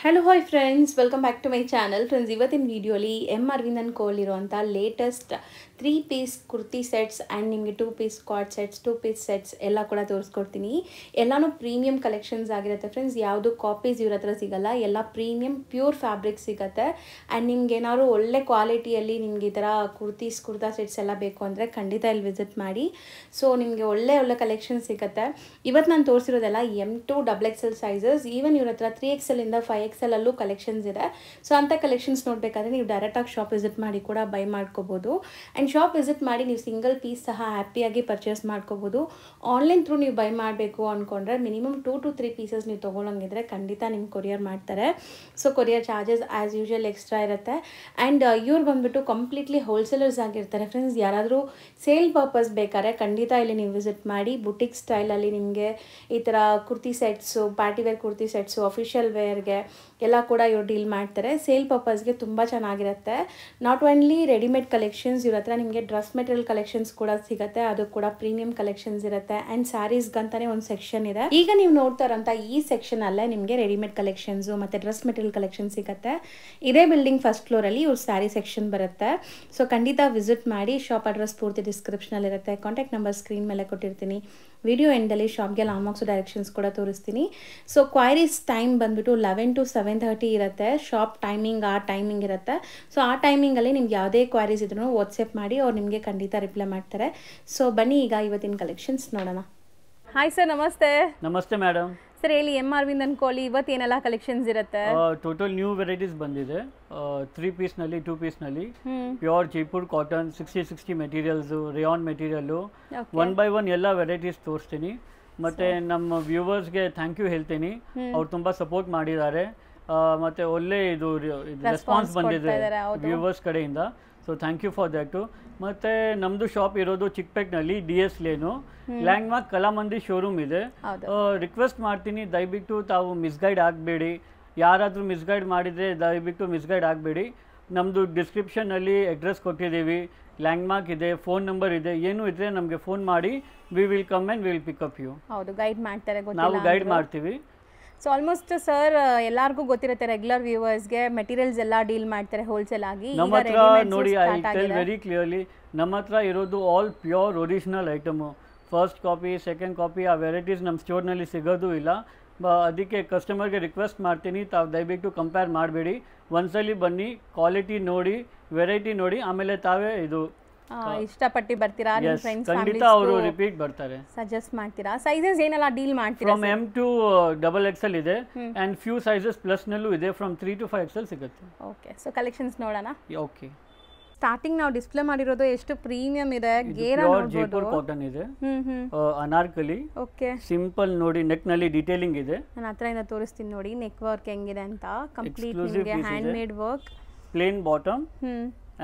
Hello hi friends, welcome back to my channel. Friends, ಇವತ್ತಿನ ವಿಡಿಯೋಲಿ Arvind and ಕೋಲ್ ಇರುವಂಥ latest 3 piece kurti sets and ನಿಮಗೆ 2 ಪೀಸ್ ಸ್ಕ್ವಾಡ್ ಸೆಟ್ಸ್, 2 ಪೀಸ್ ಸೆಟ್ಸ್ ಎಲ್ಲ ಕೂಡ ತೋರಿಸ್ಕೊಡ್ತೀನಿ. ಎಲ್ಲನೂ ಪ್ರೀಮಿಯಂ ಕಲೆಕ್ಷನ್ಸ್ ಆಗಿರುತ್ತೆ ಫ್ರೆಂಡ್ಸ್. ಯಾವುದು ಕಾಪೀಸ್ ಇವ್ರ ಹತ್ರ ಸಿಗಲ್ಲ, ಎಲ್ಲ ಪ್ರೀಮಿಯಂ ಪ್ಯೂರ್ ಫ್ಯಾಬ್ರಿಕ್ ಸಿಗುತ್ತೆ. ಆ್ಯಂಡ್ ನಿಮ್ಗೆ ಏನಾದ್ರು ಒಳ್ಳೆ ಕ್ವಾಲಿಟಿಯಲ್ಲಿ ನಿಮ್ಗೆ ಈ ಥರ ಕುರ್ತಾ ಸೆಟ್ಸ್ ಎಲ್ಲ ಬೇಕು ಅಂದರೆ ಖಂಡಿತ ಇಲ್ಲಿ ವಿಸಿಟ್ ಮಾಡಿ. ಸೊ ನಿಮಗೆ ಒಳ್ಳೆ ಕಲೆಕ್ಷನ್ ಸಿಗುತ್ತೆ. ಇವತ್ತು ನಾನು ತೋರಿಸಿರೋದೆಲ್ಲ M2 XXL ಸೈಜಸ್. ಈವನ್ ಇವ್ರ ಹತ್ರ 3XL ಇಂದ 5XL ಅಲ್ಲೂ ಕಲೆಕ್ಷನ್ಸ್ ಇದೆ. ಸೊ ಅಂಥ ಕಲೆಕ್ಷನ್ಸ್ ನೋಡಬೇಕಾದ್ರೆ ನೀವು ಡೈರೆಕ್ಟಾಗಿ ಶಾಪ್ ವಿಸಿಟ್ ಮಾಡಿ ಕೂಡ ಬೈ ಮಾಡ್ಕೋಬೋದು. ಆ್ಯಂಡ್ ಶಾಪ್ ವಿಸಿಟ್ ಮಾಡಿ ನೀವು ಸಿಂಗಲ್ ಪೀಸ್ ಸಹ ಹ್ಯಾಪಿಯಾಗಿ ಪರ್ಚೇಸ್ ಮಾಡ್ಕೋಬೋದು. ಆನ್ಲೈನ್ ಥ್ರೂ ನೀವು ಬೈ ಮಾಡಬೇಕು ಅಂದ್ಕೊಂಡ್ರೆ ಮಿನಿಮಮ್ 2 to 3 ಪೀಸಸ್ ನೀವು ತೊಗೊಳಂಗಿದ್ರೆ ಖಂಡಿತ ನಿಮ್ಗೆ ಕೊರಿಯರ್ ಮಾಡ್ತಾರೆ. So courier charges as usual extra ಇರುತ್ತೆ. ಆ್ಯಂಡ್ ಇವ್ರು ಬಂದುಬಿಟ್ಟು ಕಂಪ್ಲೀಟ್ಲಿ ಹೋಲ್ಸೇಲರ್ಸ್ ಆಗಿರ್ತಾರೆ ಫ್ರೆಂಡ್ಸ್. ಯಾರಾದರೂ ಸೇಲ್ ಪರ್ಪಸ್ ಬೇಕಾದ್ರೆ ಖಂಡಿತ ಇಲ್ಲಿ ನೀವು ವಿಸಿಟ್ ಮಾಡಿ. ಬುಟಿಕ್ ಸ್ಟೈಲಲ್ಲಿ ನಿಮಗೆ ಈ ಥರ kurti sets, party wear kurti sets, official ವೇರ್ಗೆ ಎಲ್ಲ ಕೂಡ ಇವ್ರು ಡೀಲ್ ಮಾಡ್ತಾರೆ. ಸೇಲ್ ಪರ್ಪಸ್ಗೆ ತುಂಬ ಚೆನ್ನಾಗಿರುತ್ತೆ. ನಾಟ್ ಓನ್ಲಿ ರೆಡಿಮೇಡ್ ಕಲೆಕ್ಷನ್ಸ್, ಇವ್ರ ಹತ್ರ ನಿಮಗೆ ಡ್ರೆಸ್ ಮೆಟೀರಿಯಲ್ ಕಲೆಕ್ಷನ್ಸ್ ಕೂಡ ಸಿಗುತ್ತೆ. ಅದು ಕೂಡ ಪ್ರೀಮಿಯಂ ಕಲೆಕ್ಷನ್ಸ್ ಇರುತ್ತೆ. ಆ್ಯಂಡ್ ಸ್ಯಾರೀಸ್ಗಂತಾನೆ ಒಂದು ಸೆಕ್ಷನ್ ಇದೆ. ಈಗ ನೀವು ನೋಡ್ತಾ ಇರೋಂಥ ಈ ಸೆಕ್ಷನ್ ಅಲ್ಲೇ ನಿಮಗೆ ರೆಡಿಮೇಡ್ ಕಲೆಕ್ಷನ್ಸು ಮತ್ತು ಡ್ರೆಸ್ ಮೆಟೀರಿಯಲ್ ಕಲೆಕ್ಷನ್ ಸಿಗುತ್ತೆ. ಇದೇ ಬಿಲ್ಡಿಂಗ್ ಫಸ್ಟ್ ಫ್ಲೋರಲ್ಲಿ ಇವ್ರ ಸ್ಯಾರಿ ಸೆಕ್ಷನ್ ಬರುತ್ತೆ. ಸೊ ಖಂಡಿತ ವಿಸಿಟ್ ಮಾಡಿ. ಶಾಪ್ ಅಡ್ರೆಸ್ ಪೂರ್ತಿ ಡಿಸ್ಕ್ರಿಪ್ಷನಲ್ಲಿ ಇರುತ್ತೆ. ಕಾಂಟ್ಯಾಕ್ಟ್ ನಂಬರ್ ಸ್ಕ್ರೀನ್ ಮೇಲೆ ಕೊಟ್ಟಿರ್ತೀನಿ. ವಿಡಿಯೋ ಎಂಡಲ್ಲಿ ಶಾಪ್ಗೆ ಲಾಂಗ್ ಡೈರೆಕ್ಷನ್ಸ್ ಕೂಡ ತೋರಿಸ್ತೀನಿ. ಸೊ ಕ್ವೈರೀಸ್ ಟೈಮ್ ಬಂದುಬಿಟ್ಟು 11 to 7:30 ಇರುತ್ತೆ. ಶಾಪ್ ಟೈಮಿಂಗ್ ಆ ಟೈಮಿಂಗ್ ಇರುತ್ತೆ. ಸೊ ಆ ಟೈಮಿಂಗಲ್ಲಿ ನಿಮ್ಗೆ ಯಾವುದೇ ಕ್ವೈರೀಸ್ ಇದ್ರೂ ವಾಟ್ಸಪ್ ಮಾಡಿ, ಅವ್ರು ನಿಮಗೆ ಖಂಡಿತ ರಿಪ್ಲೈ ಮಾಡ್ತಾರೆ. ಸೊ ಬನ್ನಿ ಈಗ ಇವತ್ತಿನ ಕಲೆಕ್ಷನ್ಸ್ ನೋಡೋಣ. ಹಾಯ್ ಸರ್, ನಮಸ್ತೆ. ನಮಸ್ತೆ ಮೇಡಮ್. ಸರ್ ಹೇಳಿ, ಅರವಿಂದ್ ಅಂಡ್ ಕೋಲಿ ಇವತ್ತು ಏನೆಲ್ಲ ಕಲೆಕ್ಷನ್ಸ್ ಇರುತ್ತೆ? ಟೋಟಲ್ ನ್ಯೂ ವೆರೈಟೀಸ್ ಬಂದಿದೆ. 3 ಪೀಸ್ನಲ್ಲಿ 2 ಪೀಸ್ನಲ್ಲಿ pure Jaipur cotton 60 materials, rayon material 1 by 1 ಎಲ್ಲ ವೆರೈಟೀಸ್ ತೋರಿಸ್ತೀನಿ. ಮತ್ತು ನಮ್ಮ ವ್ಯೂವರ್ಸ್ಗೆ ಥ್ಯಾಂಕ್ ಯು ಹೇಳ್ತೀನಿ. ಅವ್ರು ತುಂಬ ಸಪೋರ್ಟ್ ಮಾಡಿದ್ದಾರೆ. ಮತ್ತು ಒಳ್ಳೆ ಇದು ರೆಸ್ಪಾನ್ಸ್ ಬಂದಿದೆ ವ್ಯೂವರ್ಸ್ ಕಡೆಯಿಂದ. So thank you for that. ಮತ್ತು ನಮ್ಮದು ಶಾಪ್ ಇರೋದು ಚಿಕ್ಕಪೇಟ್ನಲ್ಲಿ DS lane, landmark Kalamandir showroom ಇದೆ. ರಿಕ್ವೆಸ್ಟ್ ಮಾಡ್ತೀನಿ, ದಯವಿಟ್ಟು ತಾವು ಮಿಸ್ಗೈಡ್ ಆಗಬೇಡಿ. ಯಾರಾದರೂ ಮಿಸ್ಗೈಡ್ ಮಾಡಿದರೆ ದಯವಿಟ್ಟು ಮಿಸ್ಗೈಡ್ ಆಗಬೇಡಿ. ನಮ್ಮದು ಡಿಸ್ಕ್ರಿಪ್ಷನಲ್ಲಿ ಅಡ್ರೆಸ್ ಕೊಟ್ಟಿದ್ದೀವಿ, ಲ್ಯಾಂಡ್ಮಾರ್ಕ್ ಇದೆ, ಫೋನ್ ನಂಬರ್ ಇದೆ. ಏನು ಇದ್ದರೆ ನಮಗೆ ಫೋನ್ ಮಾಡಿ, we will come and we will pick up you. ಹೌದು, ಗೈಡ್ ಮಾಡ್ತಾರೆ, ನಾವು ಗೈಡ್ ಮಾಡ್ತೀವಿ. ಸೊ ಆಲ್ಮೋಸ್ಟ್ ಸರ್ ಎಲ್ಲರಿಗೂ ಗೊತ್ತಿರುತ್ತೆ, ರೆಗ್ಯುಲರ್ ವ್ಯೂವರ್ಸ್ಗೆ ಮೆಟೀರಿಯಲ್ಸ್ ಎಲ್ಲ ಡೀಲ್ ಮಾಡ್ತಾರೆ ಹೋಲ್ಸೇಲ್ ಆಗಿ. ನಮ್ಮ ಹತ್ರ ನೋಡಿ, ಐ ಟೆಲ್ ವೆರಿ ಕ್ಲಿಯರ್ಲಿ, ನಮ್ಮ ಹತ್ರ ಇರೋದು all pure original item. First copy, second copy ಆ ವೆರೈಟೀಸ್ ನಮ್ಮ ಸ್ಟೋರ್ನಲ್ಲಿ ಸಿಗೋದು ಇಲ್ಲ. ಅದಕ್ಕೆ ಕಸ್ಟಮರ್ಗೆ ರಿಕ್ವೆಸ್ಟ್ ಮಾಡ್ತೀನಿ, ತಾವು ದಯವಿಟ್ಟು ಕಂಪೇರ್ ಮಾಡಬೇಡಿ. ಒಂದ್ಸಲಿ ಬನ್ನಿ, ಕ್ವಾಲಿಟಿ ನೋಡಿ, ವೆರೈಟಿ ನೋಡಿ, ಆಮೇಲೆ ತಾವೇ ಇದು ಇಷ್ಟಪಟ್ಟು ಬರ್ತೀರಾ. ಖಂಡಿತ ಅವರು ರಿಪೀಟ್ ಬರ್ತಾರೆ. ಸಜೆಸ್ಟ್ ಮಾಡ್ತೀರಾ? ಸೈಜಸ್ ಏನೆಲ್ಲ ಡೀಲ್ ಮಾಡ್ತೀರಾ? ಫ್ರಮ್ M to XXL ಇದೆ, ಅಂಡ್ ಫ್ಯೂ ಸೈಜಸ್ ಪ್ಲಸ್ ನಲ್ಲೂ ಇದೆ. ಫ್ರಮ್ 3 to 5XL ಸಿಗುತ್ತೆ. ಓಕೆ, ಸೊ ಕಲೆಕ್ಷನ್ಸ್ ನೋಡೋಣ. ಓಕೆ, ಸ್ಟಾರ್ಟಿಂಗ್ ನಾವು ಡಿಸ್ಪ್ಲೇ ಮಾಡಿರೋದು ಎಷ್ಟು ಪ್ರೀಮಿಯಂ ಇದೆ. ಗೇರಾ ನೋಡಬಹುದು, ಜೈಪುರ್ ಕಾಟನ್ ಇದೆ, ಅನಾರ್ಕಲಿ. ಓಕೆ, ಸಿಂಪಲ್ ನೋಡಿ, ನೆಕ್ ನಲ್ಲಿ ಡೀಟೇಲಿಂಗ್ ಇದೆ. ನಾನು ಹತ್ರದಿಂದ ತೋರಿಸ್ತೀನಿ ನೋಡಿ ನೆಕ್ ವರ್ಕ್ ಹೆಂಗಿದೆ ಅಂತ. ಕಂಪ್ಲೀಟ್ ನಿಮಗೆ hand made work, plain bottom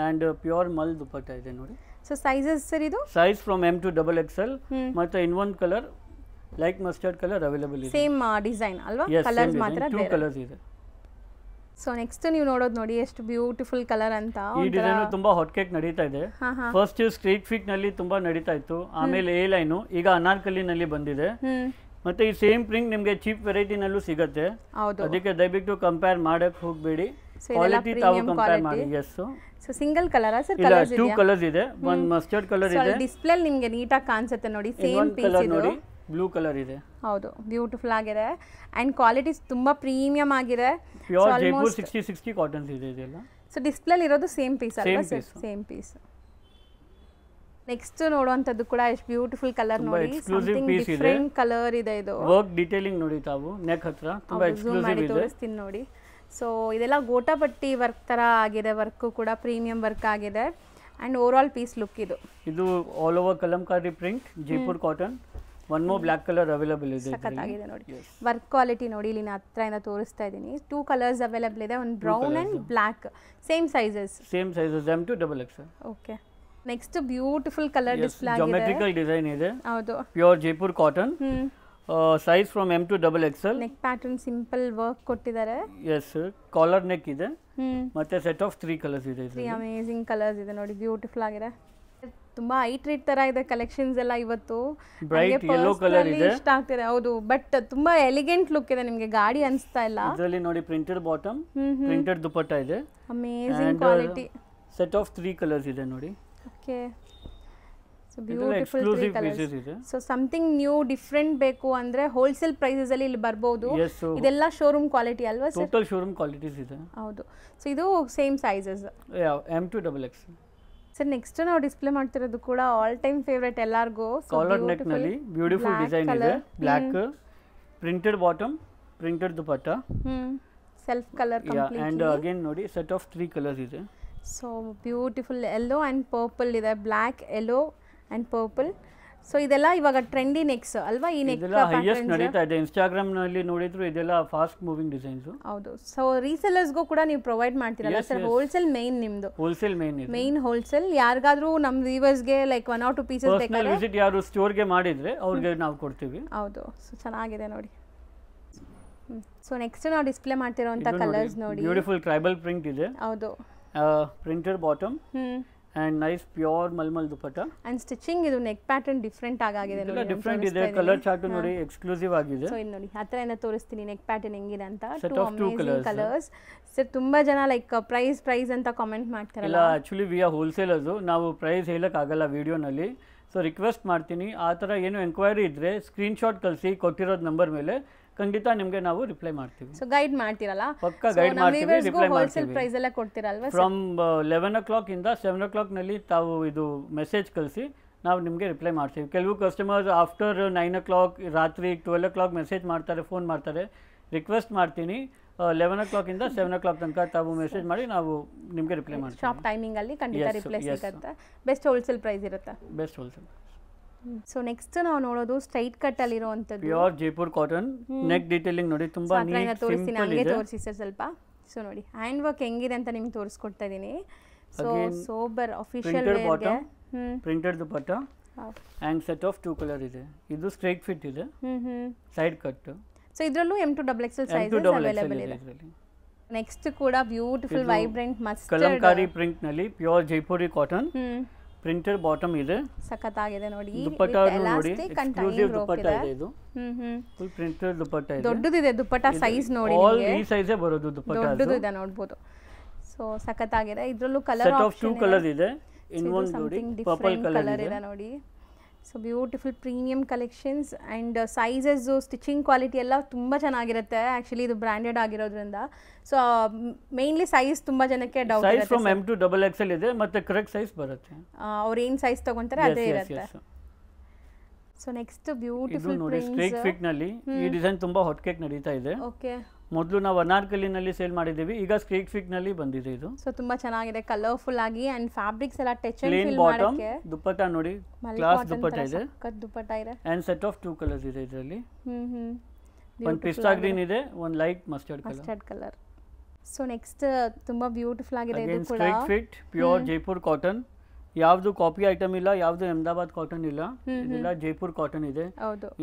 and pure mul dupatta ಇದೆ ನೋಡಿ. ಸೊ ಸೈಜಸ್ ಸರ್ ಇದು size from M to XXL. ಮತ್ತೆ in one colour like mustard colour available ಇದೆ. ಸೇಮ್ ಡಿಸೈನ್ ಅಲ್ವಾ? ಕಲರ್ಸ್ ಮಾತ್ರ 2 ಕಲರ್ಸ್ ಇದೆ. ಸೊ ನೆಕ್ಸ್ಟ್ ನೀವು ನೋಡೋದು ನೋಡಿ ಎಷ್ಟು ಬ್ಯೂಟಿಫುಲ್ ಕಲರ್ ಅಂತ. ಈ ಡಿಸೈನ್ ತುಂಬಾ ಹಾಟ್ ಕೇಕ್ ನಡೀತಾ ಇದೆ. ಫಸ್ಟ್ ಸ್ಟ್ರೀಟ್ ಫಿಟ್ ನಲ್ಲಿ ತುಂಬಾ ನಡೀತಾ ಇತ್ತು, ಆಮೇಲೆ ಎ ಲೈನು, ಈಗ ಅನಾರ್ಕಲಿ ನಲ್ಲಿ ಬಂದಿದೆ. ಮತ್ತೆ ಈ ಸೇಮ್ ಪ್ರಿಂಟ್ ನಿಮಗೆ ಚೀಪ್ ವೆರೈಟಿ ನಲ್ಲೂ ಸಿಗುತ್ತೆ. ಅದಕ್ಕೆ ದಯವಿಟ್ಟು ಕಂಪೇರ್ ಮಾಡಕ್ ಹೋಗಬೇಡಿ. ಕ್ವಾಲಿಟಿ ತಾವು ಕಂಪೇರ್ ಮಾಡಿ. Yes, so single colour sir? ಇಲ್ಲ, 2 ಕಲರ್ಸ್ ಇದೆ. ಒಂದು ಮಸ್ಟರ್ಡ್ ಕಲರ್ ಇದೆ. ಡಿಸ್ಪ್ಲೇ ನಿಮಗೆ ನೀಟಾಗಿ ಕಾಣಿಸುತ್ತೆ ನೋಡಿ. ಸೇಮ್ ಪೀಸ್ ನೋಡಿ, ಬ್ಲೂ ಕಲರ್ ಇದೆ. ಹೌದು, ಬ್ಯೂಟಿಫುಲ್ ಆಗಿದೆ. ಅಂಡ್ ಕ್ವಾಲಿಟಿ ತುಂಬಾ ಪ್ರೀಮಿಯಂ ಆಗಿದೆ. ಪ್ಯೂರ್ ಜೈಪುರ್ 60 ಕಾಟನ್ಸ್ ಇದೆ ಇದೆಲ್ಲ. ಸೊ ಡಿಸ್ಪ್ಲೇ ಇರೋದು ಸೇಮ್ ಪೀಸ್ ಅಲ್ವಾ ಸರ್? Same piece. ನೆಕ್ಸ್ಟ್ ನೋಡುವಂತದ್ದು ಕೂಡ ಎಷ್ಟು ಬ್ಯೂಟಿಫುಲ್ ಕಲರ್ ನೋಡಿ. ಸಮಥಿಂಗ್ ಡಿಫರೆಂಟ್ ಕಲರ್ ಇದೆ. ಇದು ವರ್ಕ್ ಡೀಟೇಲಿಂಗ್ ನೋಡಿ, ತಾವು ನೆಕ್ ಹತ್ರ ತುಂಬಾ ಎಕ್ಸ್ಕ್ಲೂಸಿವ್ ಇದೆ. ತೋರಿಸ್ತೀನಿ ನೋಡಿ. ಸೊ ಇದೆಲ್ಲ ಗೋಟಾಪಟ್ಟಿ ವರ್ಕ್ ತರ ಆಗಿದೆ. ವರ್ಕು ಕೂಡ ಪ್ರೀಮಿಯಂ ವರ್ಕ್ ಆಗಿದೆ. And over all piece look ಇದು all over kalamkari print Jaipur cotton. One more black colour available ಇದೆ. ಸಖತ್ತಾಗಿದೆ ನೋಡಿ. ವರ್ಕ್ ಕ್ವಾಲಿಟಿ ನೋಡಿ, ಇಲ್ಲಿ ನಾನು ಹತ್ರದಿಂದ ತೋರಿಸ್ತಾ ಇದ್ದೀನಿ. 2 ಕಲರ್ಸ್ ಅವೈಲೇಬಲ್ ಇದೆ, ಒಂದು brown and black. Same sizes M to XXL. Okay, next beautiful colour display ಆಗಿದೆ. ಜಾಮೆಟ್ರಿಕಲ್ ಡಿಸೈನ್ ಇದೆ. ಹೌದು, pure Jaipur cotton. Size from M to XXL. Neck pattern simple work ಕೊಟ್ಟಿದ್ದಾರೆ. ಎಸ್, ಕಾಲರ್ ನೆಕ್ ಇದೆ. ಮತ್ತೆ set of 3 colours ಇದೆ. 3 amazing colours ಇದೆ ನೋಡಿ, beautiful ಆಗಿದೆ. ತುಂಬಾ ಹೈ ಟ್ರೀಟ್ ತರ ಇದೆ ಕಲೆಕ್ಷನ್ಸ್ ಎಲ್ಲ ಇವತ್ತು. ಬ್ರೈಟ್ ಯೆಲ್ಲೋ ಕಲರ್ ಇದೆ, ಇಷ್ಟ ಆಗ್ತಿದೆ. ಹೌದು, ಬಟ್ ತುಂಬಾ ಎಲಿಗೆಂಟ್ ಲುಕ್ ಇದೆ, ನಿಮಗೆ ಗಾಡಿ ಅನ್ಸ್ತಾ ಇಲ್ಲ. ಇದರಲ್ಲಿ ನೋಡಿ ಪ್ರಿಂಟೆಡ್ ಬಾಟಮ್, ಪ್ರಿಂಟೆಡ್ ದುಪಟ್ಟ ಇದೆ, amazing quality. Set of 3 colours ಇದೆ ನೋಡಿ. Okay, so beautiful 3 colours. So something new different ಬೇಕು ಅಂದ್ರೆ ಹೋಲ್ಸೇಲ್ ಪ್ರೈಸಸ್ ಅಲ್ಲಿ ಇಲ್ಲಿ ಬರಬಹುದು. ಇದೆಲ್ಲ ಶೋರೂಮ್ ಕ್ವಾಲಿಟಿ ಅಲ್ವಾ ಸರ್? ಟೋಟಲ್ ಶೋರೂಮ್ ಕ್ವಾಲಿಟೀಸ್ ಇದೆ. ಹೌದು. ಸೊ ಇದು same sizes. M to XXL. Sir next ನಾವು ಡಿಸ್ಪ್ಲೇ ಮಾಡ್ತಿರೋದು ಕೂಡ ಆಲ್ ಟೈಮ್ ಫೇವರೇಟ್ ಎಲ್ಲರಿಗೂ. ಕಾಲರ್ ನೆಕ್ ನಲ್ಲಿ ಬ್ಯೂಟಿಫುಲ್ ಡಿಸೈನ್ ಇದೆ, block, printed bottom, printed dupatta, self colour completely. And again ನೋಡಿ ಸೆಟ್ ಆಫ್ 3 ಕಲರ್ಸ್ ಇದೆ. So beautiful yellow and purple ಇದೆ, black, yellow and purple. So ಇದೆಲ್ಲ ಇವಾಗ ಟ್ರೆಂಡಿ ನೆಕ್ಸ್ ಅಲ್ವಾ? ಈ ನೆಕ್ ಹೈಯೆಸ್ಟ್ ನಡೀತಾ ಇದೆ ಇನ್ಸ್ಟಾಗ್ರಾಮ್ ನಲ್ಲಿ ನೋಡಿದ್ರು, ಇದೆಲ್ಲ ಫಾಸ್ಟ್ ಮೂವಿಂಗ್ ಡಿಸೈನ್ಸ್. ಹೌದು. ಸೊ ರೀಸೆಲ್ಲರ್ಸ್ಗೂ ಕೂಡ ನೀವು ಪ್ರೊವೈಡ್ ಮಾಡ್ತೀರಲ್ಲ ಸರ್? ಹೋಲ್ಸೇಲ್ ಮೇನ್ ನಿಮ್ದು? Wholesale main wholesale. ಯಾರಿಗಾದ್ರೂ ನಮ್ಮ ವ್ಯೂವರ್ಸ್ಗೆ ಲೈಕ್ 1 or 2 ಪೀಸಸ್ ಬೇಕಾದ್ರೆ ವಿಸಿಟ್ ಯಾರು ಸ್ಟೋರ್ಗೆ ಮಾಡಿದ್ರೆ ಅವ್ರಿಗೆ ನಾವು ಕೊಡ್ತೀವಿ. ಹೌದು. ಸೊ ಚೆನ್ನಾಗಿದೆ ನೋಡಿ. ಸೊ ನೆಕ್ಸ್ಟ್ ನಾವು ಡಿಸ್ಪ್ಲೇ ಮಾಡ್ತಿರೋಂಥ ಕಲರ್ಸ್ ನೋಡಿ, ಬ್ಯೂಟಿಫುಲ್ ಟ್ರೈಬಲ್ ಪ್ರಿಂಟ್ ಇದೆ. ಹೌದು. Printed bottom and nice pure malmal dupatta and stitching idu neck pattern different ಆಗಿದೆ ನೋಡಿ. ಡಿಫರೆಂಟ್ ಇದೆ, ಕಲರ್ ಚಾರ್ಟ್ ನೋಡಿ ಎಕ್ಸ್ಕ್ಲೂಸಿವ್ ಆಗಿದೆ. ಸೊ ಇಲ್ಲಿ ನೋಡಿ ಹತ್ರದಿಂದ ತೋರಿಸ್ತೀನಿ ನೆಕ್ ಪ್ಯಾಟರ್ನ್ ಹೆಂಗಿದೆ ಅಂತ. Two colours. ಸರ್ ತುಂಬಾ ಜನ ಲೈಕ್ ಪ್ರೈಸ್ ಅಂತ ಕಾಮೆಂಟ್ ಮಾಡ್ತಾರಲ್ಲ. ಇಲ್ಲ, ಆಕ್ಚುಲಿ ವಿ ಆರ್ ಹೋಲ್ಸೇಲರ್ಸ್, ನಾವು ಪ್ರೈಸ್ ಹೇಳಕ್ ಆಗಲ್ಲ ವಿಡಿಯೋನಲ್ಲಿ. ಸೊ ರಿಕ್ವೆಸ್ಟ್ ಮಾಡ್ತೀನಿ, ಆ ಥರ ಏನು ಎಂಕ್ವೈರಿ ಇದ್ರೆ ಸ್ಕ್ರೀನ್ ಶಾಟ್ ಕಳಿಸಿ ಕೊಟ್ಟಿರೋದು ನಂಬರ್ ಮೇಲೆ, ಖಂಡಿತ ನಿಮಗೆ ನಾವು ರಿಪ್ಲೈ ಮಾಡ್ತೀವಿ. ಸೊ ಗೈಡ್ ಮಾಡ್ತೀರಲ್ಲ? ಪಕ್ಕಾ ಗೈಡ್ ಮಾಡ್ತೀವಿ, ರಿಪ್ಲೈ ಮಾಡ್ತೀವಿ. ಹೋಲ್ಸೇಲ್ ಪ್ರೈಸ್ ಎಲ್ಲ ಕೊಡ್ತೀರಲ್ವಾ? ಫ್ರಮ್ 11 o'clock ಇಂದ 7 o'clock ನಲ್ಲಿ ತಾವು ಇದು ಮೆಸೇಜ್ ಕಳಿಸಿ ನಾವು ನಿಮಗೆ ರಿಪ್ಲೈ ಮಾಡ್ತೀವಿ. ಕೆಲವು ಕಸ್ಟಮರ್ಸ್ ಆಫ್ಟರ್ 9 o'clock ರಾತ್ರಿ 12 o'clock ಮೆಸೇಜ್ ಮಾಡ್ತಾರೆ, ಫೋನ್ ಮಾಡ್ತಾರೆ. ರಿಕ್ವೆಸ್ಟ್ ಮಾಡ್ತೀನಿ 11 o'clock ಇಂದ 7 o'clock ತನಕ ತಾವು ಮೆಸೇಜ್ ಮಾಡಿ ನಾವು ನಿಮಗೆ ರಿಪ್ಲೈ ಮಾಡ್ತೀವಿ. ಶಾಪ್ ಟೈಮಿಂಗ್ ಅಲ್ಲಿ ಖಂಡಿತ ರಿಪ್ಲೈ ಸಿಗುತ್ತೆ. ಬೆಸ್ಟ್ ಹೋಲ್ಸೇಲ್ ಪ್ರೈಸ್ ಇರುತ್ತೆ. Best wholesale. ಸೊ ನೆಕ್ಸ್ಟ್ ನಾವು ನೋಡೋದು ಸ್ಟ್ರೈಟ್ ಕಟ್ ಅಲ್ಲಿ ಇರುವಂತದ್ದು pure Jaipur cotton. Neck detailing ನೋಡಿ ತುಂಬಾ ನೀಟ್ ಸಿಂಪಲ್ ಇದೆ. ತೋರಿಸಿ ಸರ್ ಸ್ವಲ್ಪ. ಸೊ ನೋಡಿ ಹ್ಯಾಂಡ್ ವರ್ಕ್ ಹೆಂಗಿದೆ ಅಂತ ನಿಮಗೆ ತೋರಿಸ್ಕೊಡ್ತಾ ಇದೀನಿ. ಸೊ ಸೋಬರ್ ಆಫಿಷಿಯಲ್ ವೇರ್ ಗೆ printed dupatta and set of 2 colour ಇದೆ. ಇದು ಸ್ಟ್ರೈಟ್ ಫಿಟ್ ಇದೆ, ಸೈಡ್ ಕಟ್. ಸೊ ಇದರಲ್ಲೂ M to XXL sizes available ಇದೆ. ನೆಕ್ಸ್ಟ್ ಕೂಡ beautiful vibrant mustard kalamkari print ನಲ್ಲಿ pure Jaipuri cotton, printed bottom ಇದೆ. ಸಖತ್ತಾಗಿದೆ ನೋಡಿ. ದುಪಟ್ಟ ನೋಡಿ ಎಕ್ಸ್ಕ್ಲೂಸಿವ್ ದುಪಟ್ಟ ಇದೆ. ಇದು ಫುಲ್ ಪ್ರಿಂಟೆಡ್ ದುಪಟ್ಟ ಇದೆ. ದೊಡ್ಡದಿದೆ ದುಪಟ್ಟ ಸೈಜ್ ನೋಡಿ. ಆಲ್ ಈ ಸೈಜೇ ಬರೋದು ದುಪಟ್ಟ. ದೊಡ್ಡದಿದೆ ನೋಡಬಹುದು. ಸೊ ಸಖತ್ತಾಗಿದೆ. ಇದರಲ್ಲೂ ಕಲರ್ ಸೆಟ್ ಆಫ್ 2 ಕಲರ್ ಇದೆ. ಇನ್ ಒನ್ ನೋಡಿ ಪರ್ಪಲ್ ಕಲರ್ ಇದೆ ನೋಡಿ. So beautiful premium collections and sizes, stitching quality ಎಲ್ಲ ತುಂಬ ಚೆನ್ನಾಗಿರುತ್ತೆ. ಆ್ಯಕ್ಚುಲಿ ಇದು ಬ್ರ್ಯಾಂಡೆಡ್ ಆಗಿರೋದ್ರಿಂದ. ಸೊ ಮೇನ್ಲಿ ಸೈಜ್ ತುಂಬ ಜನಕ್ಕೆ ಡೌಟ್ ಇರುತ್ತೆ. Size from M to XXL ಇದೆ, ಮತ್ತೆ ಕರೆಕ್ಟ್ ಸೈಜ್ ಬರುತ್ತೆ. ಅವ್ರು ಏನು ಸೈಜ್ ತಗೊಂತಾರೆ ಅದೇ ಇರುತ್ತೆ. ಸೊ ನೆಕ್ಸ್ಟ್ ಬ್ಯೂಟಿಫುಲ್ ನೋಡಿ ಸ್ಟ್ರೈಟ್ ಫಿಟ್ ನಲ್ಲಿ ಈ ಡಿಸೈನ್ ತುಂಬಾ ಹಾಟ್ ಕೇಕ್ ನಡೀತಾ ಇದೆ. ಓಕೆ. ಮೊದಲು ನಾವು ಅನಾರ್ಕಲಿನಲ್ಲಿ ಸೇಲ್ ಮಾಡಿದ್ದೀವಿ, ಈಗ ಸ್ಟ್ರೈಟ್ ಫಿಟ್ ನಲ್ಲಿ ಬಂದಿದೆ ಇದು. ಸೊ ತುಂಬಾ ಚೆನ್ನಾಗಿದೆ, ಕಲರ್ಫುಲ್ ಆಗಿ ಅಂಡ್ ಫ್ಯಾಬ್ರಿಕ್ಸ್ ಎಲ್ಲ touch and feel bottom. Dupatta ನೋಡಿ ಕ್ಲಾಸ್ ದುಪಟ್ಟ ಇದೆ, ದುಪಟ್ಟ ಇದೆ ಅಂಡ್ ಸೆಟ್ ಆಫ್ 2 ಕಲರ್ಸ್ ಇದೆ ಇದರಲ್ಲಿ. ಒಂದು ಪಿಸ್ತಾ ಗ್ರೀನ್ ಇದೆ, ಒಂದು light mustard colour. So next ತುಂಬಾ ಬ್ಯೂಟಿಫುಲ್ ಆಗಿದೆ ಇದು ಕೂಡ. Straight fit pure Jaipur cotton. ಯಾವ್ದು ಕಾಪಿ ಐಟಮ್ ಇಲ್ಲ, ಯಾವ್ದು ಅಹಮದಾಬಾದ್ ಕಾಟನ್ ಇಲ್ಲ, ಇದೆಲ್ಲ ಜೈಪುರ್ ಕಾಟನ್ ಇದೆ.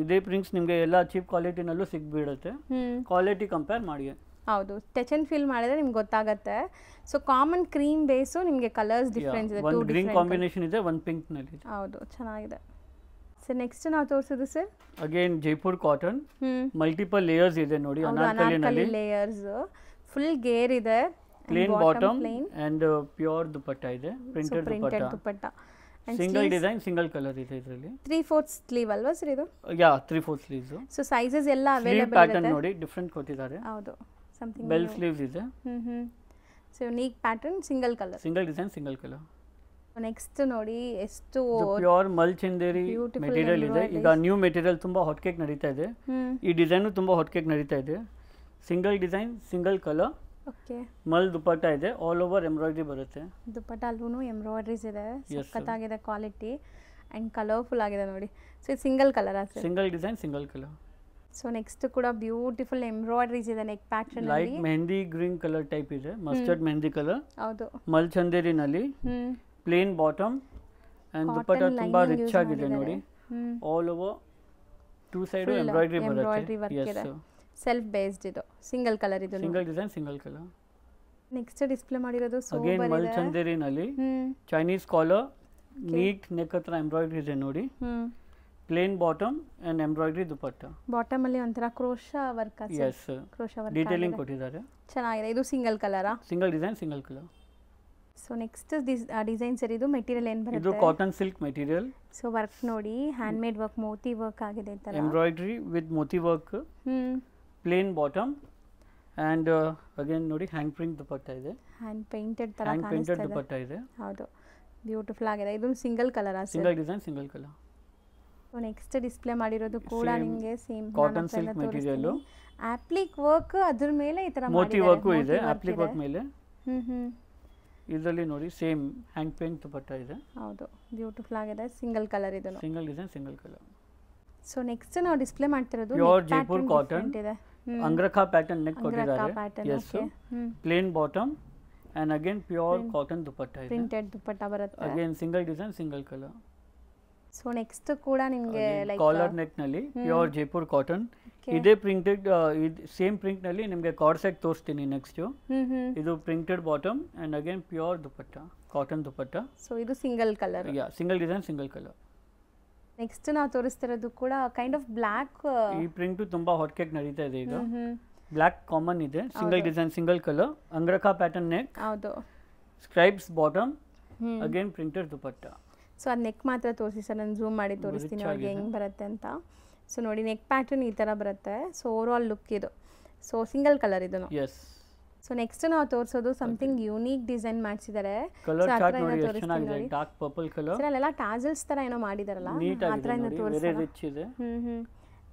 ಇದೇ ಪ್ರಿಂಟ್ಸ್ ನಿಮ್ಗೆ ಎಲ್ಲ ಚೀಪ್ ಕ್ವಾಲಿಟಿನಲ್ಲೂ ಸಿಗ್ಬಿಡುತ್ತೆ. ಕ್ವಾಲಿಟಿ ಕಂಪೇರ್ ಮಾಡಿ. ಹೌದು, ಟಚ್ ಅಂಡ್ ಫೀಲ್ ಮಾಡಿದ್ರೆ ನಿಮ್ಗೆ ಗೊತ್ತಾಗುತ್ತೆ. ಸೊ ಕಾಮನ್ ಕ್ರೀಮ್ ಬೇಸು ನಿಮಗೆ ಕಲರ್ಸ್ ಡಿಫರೆನ್ಸ್ ಇದೆ. ಒಂದು ಗ್ರೀನ್ ಕಾಂಬಿನೇಷನ್ ಇದೆ, ಒಂದು ಪಿಂಕ್ ನಲ್ಲಿ ಇದೆ. ಹೌದು, ಚೆನ್ನಾಗಿದೆ. ಸರ್ ನೆಕ್ಸ್ಟ್ ನಾವು ತೋರಿಸೋದು sir again Jaipur cotton. Multiple layers ಇದೆ ನೋಡಿ, ಅನಾರ್ಕಲಿ ಲೇಯರ್ಸ್, ಫುಲ್ ಗೇರ್ ಇದೆ, plain bottom and pure dupatta ಇದೆ, printed dupatta. Single design single colour ಇದೆ ಇದರಲ್ಲಿ. 3/4 ಸ್ಲೀವ್ ಅಲ್ವಾ ಸರ್ ಇದು? Yeah 3/4 sleeves. ಸೊ ಸೈಜಸ್ ಎಲ್ಲ ಅವೈಲೇಬಲ್ ಇದೆ. ಪ್ಯಾಟರ್ನ್ ನೋಡಿ ಡಿಫರೆಂಟ್ ಕೊಟ್ಟಿದ್ದಾರೆ. ಹೌದು, ಸಮಥಿಂಗ್ ಬೆಲ್ ಸ್ಲೀವ್ಸ್ ಇದೆ. So unique pattern, single colour, single design single colour. Next ನೋಡಿ ಎಷ್ಟು ಪ್ಯೂರ್ ಮಲ್ಚಂದೇರಿ ಮೆಟೀರಿಯಲ್ ಇದೆ. ಈಗ ನ್ಯೂ ಮೆಟೀರಿಯಲ್ ತುಂಬಾ ಹಾಟ್ ಕೇಕ್ ನಡೀತಾ ಇದೆ. ಈ ಡಿಸೈನ್ ತುಂಬಾ ಹಾಟ್ ಕೇಕ್ ನಡೀತಾ ಇದೆ. Single design single colour. Okay. Mul dupatta ಇದೆ, ಆಲ್ ಓವರ್ ಎಂಬ್ರಾಯ್ಡ್ರಿ ಬರುತ್ತೆ. ದುಪಟ್ಟ ಅಲ್ಲೂ ಎಂಬ್ರಾಯ್ಡ್ರೀಸ್ ಇದೆ, ಸಖತ್ತಾಗಿದೆ ಕ್ವಾಲಿಟಿ ಅಂಡ್ ಕಲರ್ಫುಲ್ ಆಗಿದೆ ನೋಡಿ. ಸೊ ಇದು ಸಿಂಗಲ್ ಕಲರ್ ಆ sir? Single design single colour. So next ಕೂಡ ಬ್ಯೂಟಿಫುಲ್ ಎಂಬ್ರಾಯ್ಡ್ರೀಸ್ ಇದೆ ನೆಕ್ ಪ್ಯಾಟರ್ನ್ ಅಲ್ಲಿ. Light mehndi green colour type ಇದೆ, ಮಸ್ಟರ್ಡ್ ಮೆಹಂದಿ ಕಲರ್. ಹೌದು. ಮಲ್ ಚಂದೇರಿ ನಲ್ಲಿ ಪ್ಲೇನ್ ಬಾಟಮ್ ಅಂಡ್ ದುಪಟ್ಟ ತುಂಬಾ ರಿಚ್ ಆಗಿದೆ ನೋಡಿ. ಆಲ್ ಓವರ್ 2 ಸೈಡ್ ಎಂಬ್ರಾಯ್ಡ್ರಿ ಬರುತ್ತೆ. ಸೆಲ್ಫ್ ಬೇಸ್ಡ್ ಇದು, ಸಿಂಗಲ್ ಕಲರ್ ಇದು. Single design single colour. Next display ಮಾಡಿರೋದು ಅಗೇನ್ ಮಲ್ ಚಂದೇರಿ ನಲ್ಲಿ ಚೈನೀಸ್ ಕಾಲರ್ ನೀಟ್ ನೆಕ್ ಹತ್ರ ಎಂಬ್ರಾಯ್ಡ್ರಿ ಇದೆ ನೋಡಿ. Plain bottom and embroidery dupatta. Bottom ಅಲ್ಲಿ ಒಂಥರ ಕ್ರೋಶಾ ವರ್ಕ್ ಎಸ್ ಡೀಟೇಲಿಂಗ್ ಕೊಟ್ಟಿದ್ದಾರೆ. ಚೆನ್ನಾಗಿದೆ. ಇದು ಸಿಂಗಲ್ ಕಲರಾ? Single design single colour. So next design sir, ಇದು ಮೆಟೀರಿಯಲ್ ಏನು ಬರುತ್ತೆ? ಇದು cotton silk material. So work ನೋಡಿ, hand made work, moti work ಆಗಿದೆ ಈ ತರ. Embroidery with moti work. Plain bottom and again ನೋಡಿ ಹ್ಯಾಂಡ್ ಪ್ರಿಂಟ್ ದುಪಟ್ಟ ಇದೆ. ಹ್ಯಾಂಡ್ ಪೇಂಟೆಡ್ ತರ ಹ್ಯಾಂಡ್ ಕಾಣಿಸ್ತಾ ಪೇಂಟೆಡ್ ಇದೆ. ದುಪಟ್ಟ ಇದೆ. ಹೌದು, ಬ್ಯೂಟಿಫುಲ್ ಆಗಿದೆ. ಇದು ಸಿಂಗಲ್ ಕಲರಾ sir? Single design single colour. So next display ಮಾಡಿರೋದು ಕೂಡ ನಿಮಗೆ same cotton silk material. Applique work ಅದ್ರ ಮೇಲೆ ಈ ತರ ಮೋತಿ ವರ್ಕ್ ಇದೆ. ಅಪ್ಲಿಕ್ ವರ್ಕ್ ಮೇಲೆ ಹ್ಮ್ ಇದರಲ್ಲಿ ನೋಡಿ ಸೇಮ್ ಹ್ಯಾಂಡ್ ಪೇಂಟ್ ದುಪಟ್ಟ ಇದೆ. ಹೌದು, ಬ್ಯೂಟಿಫುಲ್ ಆಗಿದೆ. ಸಿಂಗಲ್ ಕಲರ್ ಇದು. Single design single colour. So next ನಾವು ಡಿಸ್ಪ್ಲೇ ಮಾಡ್ತಿರೋದು ಪ್ಯೂರ್ ಜೈಪುರ್ ಕಾಟನ್ ಇದೆ. ಅಂಗ್ರಖಾ ಪ್ಯಾಟರ್ನ್ ನೆಕ್ ಕೊಟ್ಟಿದ್ದಾರೆ. Yes plain bottom and again pure cotton dupatta ಇದೆ. ಪ್ರಿಂಟೆಡ್ ದುಪಟ್ಟ ಬರುತ್ತೆ. Again single design single colour. So next ಕೂಡ ನಿಮಗೆ ಲೈಕ್ ಕಾಲರ್ ನೆಕ್ ನಲ್ಲಿ ಪ್ಯೂರ್ ಜೈಪುರ್ ಕಾಟನ್. ಇದೇ ಪ್ರಿಂಟೆಡ್ ಸೇಮ್ ಪ್ರಿಂಟ್ ನಲ್ಲಿ ನಿಮಗೆ ಕಾರ್ಡ್ ಸೆಟ್ ತೋರಿಸ್ತೀನಿ ನೆಕ್ಸ್ಟ್. ಇದು printed bottom and again pure dupatta, cotton dupatta. So ಇದು single colour. Yeah single design single colour. Next ನಾವು ತೋರಿಸ್ತಿರೋದು ಕೂಡ ಕೈಂಡ್ ಆಫ್ ಬ್ಲಾಕ್. ಈ ಪ್ರಿಂಟ್ ತುಂಬಾ ಹಾಟ್ ಕೇಕ್ ನಡೀತಾ ಇದೆ ಈಗ. ಬ್ಲಾಕ್ ಕಾಮನ್ ಇದೆ. Single design single colour. Angrakha pattern neck. ಹೌದು. Stripes bottom again printed dupatta. So ಅದು ನೆಕ್ ಮಾತ್ರ ತೋರಿಸಿ ಸರ್, ನಾನು ಝೂಮ್ ಮಾಡಿ ತೋರಿಸ್ತೀನಿ ಅವ್ರಿಗೆ ಹೆಂಗೆ ಬರುತ್ತೆ ಅಂತ. ಸೊ ನೋಡಿ ನೆಕ್ ಪ್ಯಾಟರ್ನ್ ಈ ಥರ ಬರುತ್ತೆ. ಸೊ ಓವರ್ ಆಲ್ ಲುಕ್ ಇದು. ಸೊ ಸಿಂಗಲ್ ಕಲರ್ ಇದು. ಎಸ್. ಸೊ ನೆಕ್ಸ್ಟ್ ನಾವು ತೋರಿಸೋದು ಸಮಥಿಂಗ್ ಯೂನಿಕ್ ಡಿಸೈನ್ ಮಾಡಿಸಿದ್ದಾರೆ. ಕಲರ್ ಚಾರ್ಟ್ ನೋಡಿ ಎಷ್ಟು ಚೆನ್ನಾಗಿದೆ. Dark purple colour. ಸರ್ ಅಲ್ಲೆಲ್ಲ ಟಾಸಲ್ಸ್ ತರ ಏನೋ ಮಾಡಿದಾರಲ್ಲ, ಆ ಥರ ಏನೋ ತೋರಿಸ್ತಾರೆ. ವೆರಿ ರಿಚ್ ಇದೆ.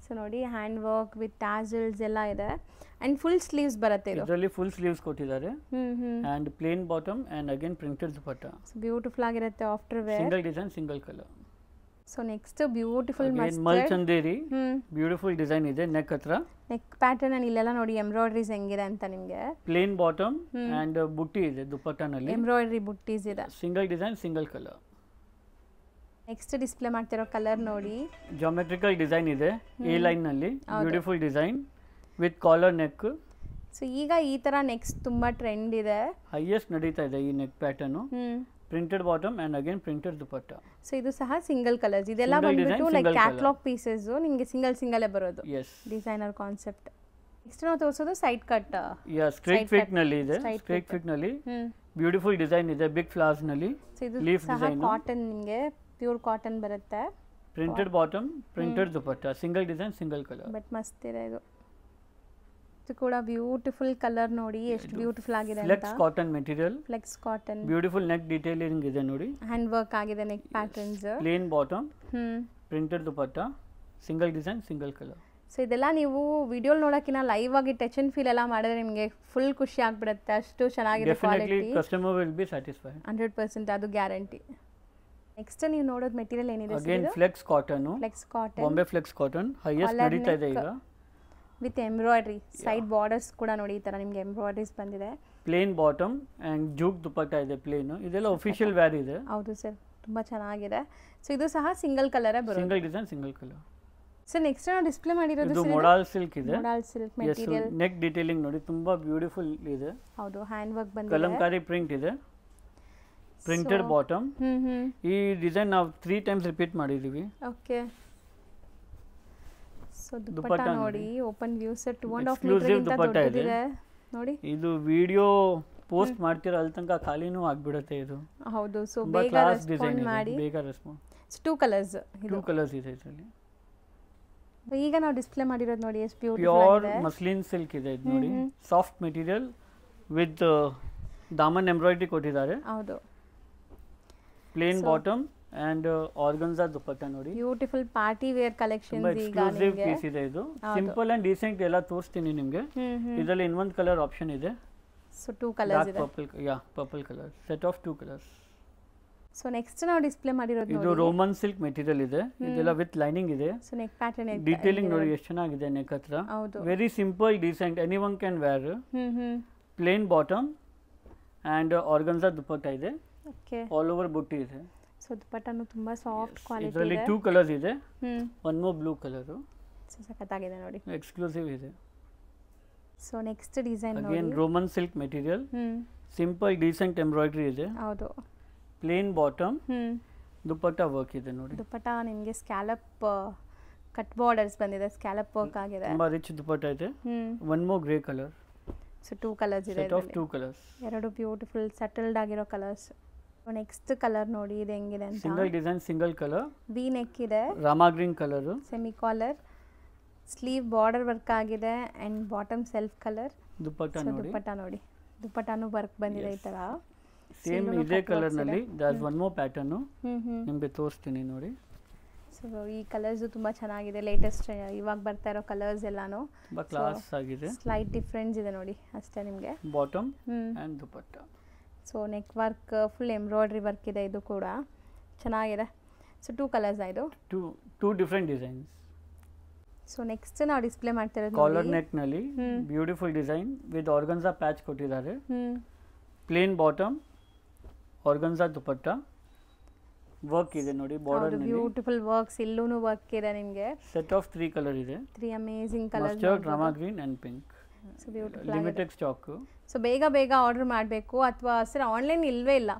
ಸೊ ನೋಡಿ ಹ್ಯಾಂಡ್ ವರ್ಕ್ ವಿತ್ ಟಾಸಲ್ಸ್ ಎಲ್ಲ ಇದೆ ಅಂಡ್ ಫುಲ್ ಸ್ಲೀವ್ಸ್ ಬರುತ್ತೆ ಇದು. ಇದರಲ್ಲಿ ಫುಲ್ ಸ್ಲೀವ್ಸ್ ಕೊಟ್ಟಿದ್ದಾರೆ and plain bottom and again printed dupatta. So beautiful ಆಗಿರುತ್ತೆ after wear. Single design single colour. So next beautiful Mulchanderi beautiful design ಇದೆ ನೆಕ್ ಹತ್ರ. ನೆಕ್ ಪ್ಯಾಟರ್ನ್ ಅಲ್ಲಿ ಇಲ್ಲೆಲ್ಲ ನೋಡಿ ಎಂಬ್ರಾಯ್ಡ್ರೀಸ್ ಹೆಂಗಿದೆ ಅಂತ ನಿಮಗೆ. ಪ್ಲೇನ್ ಬಾಟಮ್ ಅಂಡ್ ಬುಟ್ಟಿ ಇದೆ ದುಪಟ್ಟನಲ್ಲಿ. ಎಂಬ್ರಾಯ್ಡ್ರಿ ಬುಟ್ಟೀಸ್ ಇದೆ. Single design single colour. Next display ಮಾಡ್ತಿರೋ ಕಲರ್ ನೋಡಿ, ಜಾಮೆಟ್ರಿಕಲ್ ಡಿಸೈನ್ ಇದೆ ಎ ಲೈನ್ ನಲ್ಲಿ. Beautiful design with collar neck. So ಈಗ ಈ ತರ ನೆಕ್ಸ್ಟ್ ತುಂಬಾ ಟ್ರೆಂಡ್ ಇದೆ. ಹೈಯೆಸ್ಟ್ ನಡೀತಾ ಇದೆ ಈ neck pattern. Printed bottom and again printed dupatta. So ಇದು ಸಹ ಸಿಂಗಲ್ ಕಲರ್ಸ್. ಇದೆಲ್ಲ ಬಂದ್ಬಿಟ್ಟು ಲೈಕ್ ಕ್ಯಾಟಲಾಗ್ ಪೀಸಸ್, ನಿಮಗೆ ಸಿಂಗಲ್ ಸಿಂಗಲ್ ಬರೋದು. Designer concept. ನೆಕ್ಸ್ಟ್ ನಾವು ತೋರಿಸೋದು ಸೈಡ್ ಕಟ್. ಸ್ಟ್ರೈಟ್ ಫಿಟ್ ನಲ್ಲಿ ಇದೆ. ಸ್ಟ್ರೈಟ್ ಫಿಟ್ ನಲ್ಲಿ ಬ್ಯೂಟಿಫುಲ್ ಡಿಸೈನ್ ಇದೆ ಬಿಗ್ ಫ್ಲವರ್ಸ್ ನಲ್ಲಿ. Leaf design. ಕಾಟನ್ ನಿಮಗೆ ಪ್ಯೂರ್ ಕಾಟನ್ ಬರುತ್ತೆ. Printed bottom printed dupatta. Single design single colour. But ಮಸ್ತ್ ಇದೆ ಇದು. ಇದು ಕೂಡ ಬ್ಯೂಟಿಫುಲ್ ಕಲರ್ ನೋಡಿ ಎಷ್ಟು ಬ್ಯೂಟಿಫುಲ್ ಆಗಿದೆ ಅಂತ. Flex cotton material. Flex cotton. Beautiful neck detailing ಇದೆ ನೋಡಿ. ಹ್ಯಾಂಡ್ ವರ್ಕ್ ಆಗಿದೆ neck patterns. Plain bottom printed dupatta. Single design single colour. So ಇದೆಲ್ಲ ನೀವು ವಿಡಿಯೋ ನೋಡೋಕ್ಕಿಂತ ಲೈವ್ ಆಗಿ ಟಚ್ ಅಂಡ್ ಫೀಲ್ ಎಲ್ಲ ಮಾಡಿದ್ರೆ ನಿಮಗೆ ಫುಲ್ ಖುಷಿ ಆಗ್ಬಿಡುತ್ತೆ. ಅಷ್ಟು ಚೆನ್ನಾಗಿದೆ quality. Customer will be satisfied 100%. ಅದು ಗ್ಯಾರಂಟಿ. ನೆಕ್ಸ್ಟ್ ನೀವು ನೋಡೋದು ಮೆಟೀರಿಯಲ್ ಏನಿದೆ again flex cotton. Flex cotton. Bombay flex cotton highest ನಡೀತಾ ಇದೆ ಈಗ. ವಿತ್ ಎಂಬ್ರಾಯ್ಡ್ರಿ ಸೈಡ್ ಬಾರ್ಡರ್ಸ್ ಕೂಡ ನೋಡಿ ಈ ತರ ನಿಮಗೆ ಎಂಬ್ರಾಯ್ಡ್ರೀಸ್ ಬಂದಿದೆ. ಪ್ಲೇನ್ ಬಾಟಮ್ ಅಂಡ್ ಜೂಕ್ ದುಪಟ್ಟ ಇದೆ ಪ್ಲೇನ್. ಇದೆಲ್ಲ ಅಫಿಷಿಯಲ್ ವೇರ್ ಇದೆ. ಹೌದು ಸರ್, ತುಂಬಾ ಚೆನ್ನಾಗಿದೆ. ಸೊ ಇದು ಸಹ ಸಿಂಗಲ್ ಕಲರ್ ಬರುತ್ತೆ. Single design single colour. Sir next ನಾವು ಡಿಸ್ಪ್ಲೇ ಮಾಡಿರೋದು ಇದು ಮೊಡಾಲ್ ಸಿಲ್ಕ್ ಇದೆ. Modal silk material. Neck detailing ನೋಡಿ ತುಂಬಾ ಬ್ಯೂಟಿಫುಲ್ ಇದೆ. ಹೌದು, ಹ್ಯಾಂಡ್ ವರ್ಕ್ ಬಂದಿದೆ. ಕಲಂಕಾರಿ ಪ್ರಿಂಟ್ ಇದೆ. Printed bottom. ಈ ಡಿಸೈನ್ ನಾವು 3 ಟೈಮ್ಸ್ ರಿಪೀಟ್ ಮಾಡಿದೀವಿ. ಓಕೆ. ಸೊ ದುಪಟ್ಟ ನೋಡಿ ಓಪನ್ ವ್ಯೂ ಸರ್ 2.5 ಮೀಟರ್ ಗಿಂತ ದೊಡ್ಡದಿದೆ ನೋಡಿ. ಇದು ವಿಡಿಯೋ ಪೋಸ್ಟ್ ಮಾಡ್ತಿರೋ ಅಲ್ಲಿ ತನಕ ಖಾಲಿನೂ ಆಗ್ಬಿಡುತ್ತೆ ಇದು. ಹೌದು. ಸೊ ಬೇಗ ರೆಸ್ಪಾಂಡ್ ಮಾಡಿ. ಬೇಗ ರೆಸ್ಪಾಂಡ್. 2 ಕಲರ್ಸ್. 2 ಕಲರ್ಸ್ ಇದೆ ಇದರಲ್ಲಿ. ಈಗ ನಾವು ಡಿಸ್ಪ್ಲೇ ಮಾಡಿರೋದು ನೋಡಿ ಎಷ್ಟು ಬ್ಯೂಟಿಫುಲ್ ಆಗಿದೆ. ಪ್ಯೂರ್ ಮಸ್ಲಿನ್ ಸಿಲ್ಕ್ ಇದೆ ಇದು ನೋಡಿ. ಸಾಫ್ಟ್ ಮೆಟೀರಿಯಲ್ ವಿತ್ ದಾಮನ್ ಎಂಬ್ರಾಯ್ಡ್ರಿ ಕೊಟ್ಟಿದ್ದಾರೆ. ಹೌದು. Plain bottom and organza dupatta ನೋಡಿ. Beautiful party wear collections. ಈಗ ಎಕ್ಸ್ಕ್ಲೂಸಿವ್ ಪೀಸ್ ಇದೆ ಇದು. ಸಿಂಪಲ್ ಅಂಡ್ ಡೀಸೆಂಟ್ ಎಲ್ಲ ತೋರಿಸ್ತೀನಿ ನಿಮಗೆ. ಇದರಲ್ಲಿ ಇನ್ನೊಂದು ಕಲರ್ ಆಪ್ಷನ್ ಇದೆ. ಸೊ 2 ಕಲರ್ಸ್ ಇದೆ. Purple colour. Set of 2 colours. So next ನಾವು ಡಿಸ್ಪ್ಲೇ ಮಾಡಿರೋದು ಇದು ರೋಮನ್ ಸಿಲ್ಕ್ ಮೆಟೀರಿಯಲ್ ಇದೆ. ಇದೆಲ್ಲ ವಿತ್ ಲೈನಿಂಗ್ ಇದೆ. ಸೊ ನೆಕ್ ಪ್ಯಾಟರ್ನ್ ಇದೆ. ಡಿಟೇಲಿಂಗ್ ನೋಡಿ ಎಷ್ಟು ಚೆನ್ನಾಗಿದೆ ನೆಕ್ ಹತ್ರ. Very simple decent anyone can wear. Plain bottom and organza dupatta ಇದೆ. ಓಕೆ. ಆಲ್ ಓವರ್ ಬುಟ್ಟಿ ಇದೆ. ಸೊ ದುಪಟ್ಟನು ತುಂಬಾ ಸಾಫ್ಟ್ ಕ್ವಾಲಿಟಿ ಇದೆ. ಇದರಲ್ಲಿ 2 ಕಲರ್ಸ್ ಇದೆ. One more blue colour. So ಸಖತ್ತಾಗಿದೆ ನೋಡಿ. ಎಕ್ಸ್ಕ್ಲೂಸಿವ್ ಇದೆ. ಸೊ ನೆಕ್ಸ್ಟ್ ಡಿಸೈನ್ ನೋಡಿ. Again Roman silk material. Simple decent embroidery ಇದೆ. ಹೌದು. ಪ್ಲೇನ್ ಬಾಟಮ್ ದುಪ್ಪಟ್ಟ ವರ್ಕ್ ಇದೆ ನೋಡಿ. ದುಪ್ಪಟ್ಟ ನಿಮಗೆ ಸ್ಕ್ಯಾಲಪ್ ಕಟ್ ಬಾರ್ಡರ್ಸ್ ಬಂದಿದೆ, ಸ್ಕ್ಯಾಲಪ್ ವರ್ಕ್ ಆಗಿದೆ. ತುಂಬಾ ರಿಚ್ ದುಪ್ಪಟ್ಟ ಇದೆ. One more grey colour. So 2 colours ಇದೆ. Set of 2 colours. ಎರಡು ಬ್ಯೂಟಿಫುಲ್ ಸೆಟಲ್ಡ್ ಆಗಿರೋ ಕಲರ್ಸ್. ನೆಕ್ಸ್ಟ್ ಕಲರ್ ನೋಡಿ ಇದು ಹೆಂಗಿದೆ ಅಂತ. Single design, single colour. V neck ಇದೆ. Rama green colour. Semi collar. Sleeve border work ಆಗಿದೆ and bottom self colour. Dupatta ನೋಡಿ. ದುಪ್ಪಟ್ಟ ನೋಡಿ, ದುಪ್ಪಟ್ಟನು ವರ್ಕ್ ಬಂದಿದೆ ಈ ತರ. ಸೇಮ್ ಇದೇ ಕಲರ್ ನಲ್ಲಿ ದರ್ಸ್ ಒನ್ ಮೋರ್ ಪ್ಯಾಟರ್ನ್ ನಿಮಗೆ ತೋರಿಸ್ತೀನಿ ನೋಡಿ. ಸೊ ಈ ಕಲರ್ಸ್ ತುಂಬಾ ಚೆನ್ನಾಗಿದೆ, ಲೇಟೆಸ್ಟ್ ಇವಾಗ ಬರ್ತಾ ಇರೋ ಕಲರ್ಸ್ ಎಲ್ಲಾನು ತುಂಬಾ ಕ್ಲಾಸ್ ಆಗಿದೆ. ಸ್ಲೈಟ್ ಡಿಫರೆನ್ಸ್ ಇದೆ ನೋಡಿ ಅಷ್ಟೇ ನಿಮಗೆ. Bottom and dupatta. So neck work full embroidery work ಇದೆ, ಇದು ಕೂಡ ಚೆನ್ನಾಗಿದೆ. ಸೊ 2 ಕಲರ್ಸ್ ಇದು. Two different designs. So next ನಾವು ಡಿಸ್ಪ್ಲೇ ಮಾಡ್ತಿರೋದು ಕಾಲರ್ ನೆಕ್ ನಲ್ಲಿ beautiful design with organza patch ಕೊಟ್ಟಿದ್ದಾರೆ. ಪ್ಲೇನ್ ಬಾಟಮ್, ಆರ್ಗನ್ಸಾ ದುಪ್ಪಟ್ಟ, ವರ್ಕ್ ಇದೆ ನೋಡಿ ಬಾರ್ಡರ್ ನಲ್ಲಿ. ಬ್ಯೂಟಿಫುಲ್ ವರ್ಕ್ಸ್, ಇಲ್ಲೂನು ವರ್ಕ್ ಇದೆ ನಿಮಗೆ. ಸೆಟ್ ಆಫ್ 3 ಕಲರ್ ಇದೆ. 3 amazing colours. Mustard, Rama green and pink. So beautiful limited stock. So ಬೇಗ ಆರ್ಡರ್ ಮಾಡಬೇಕು ಅಥವಾ ಸರ್ ಆನ್ಲೈನ್ ಇಲ್ವೇ ಇಲ್ಲ?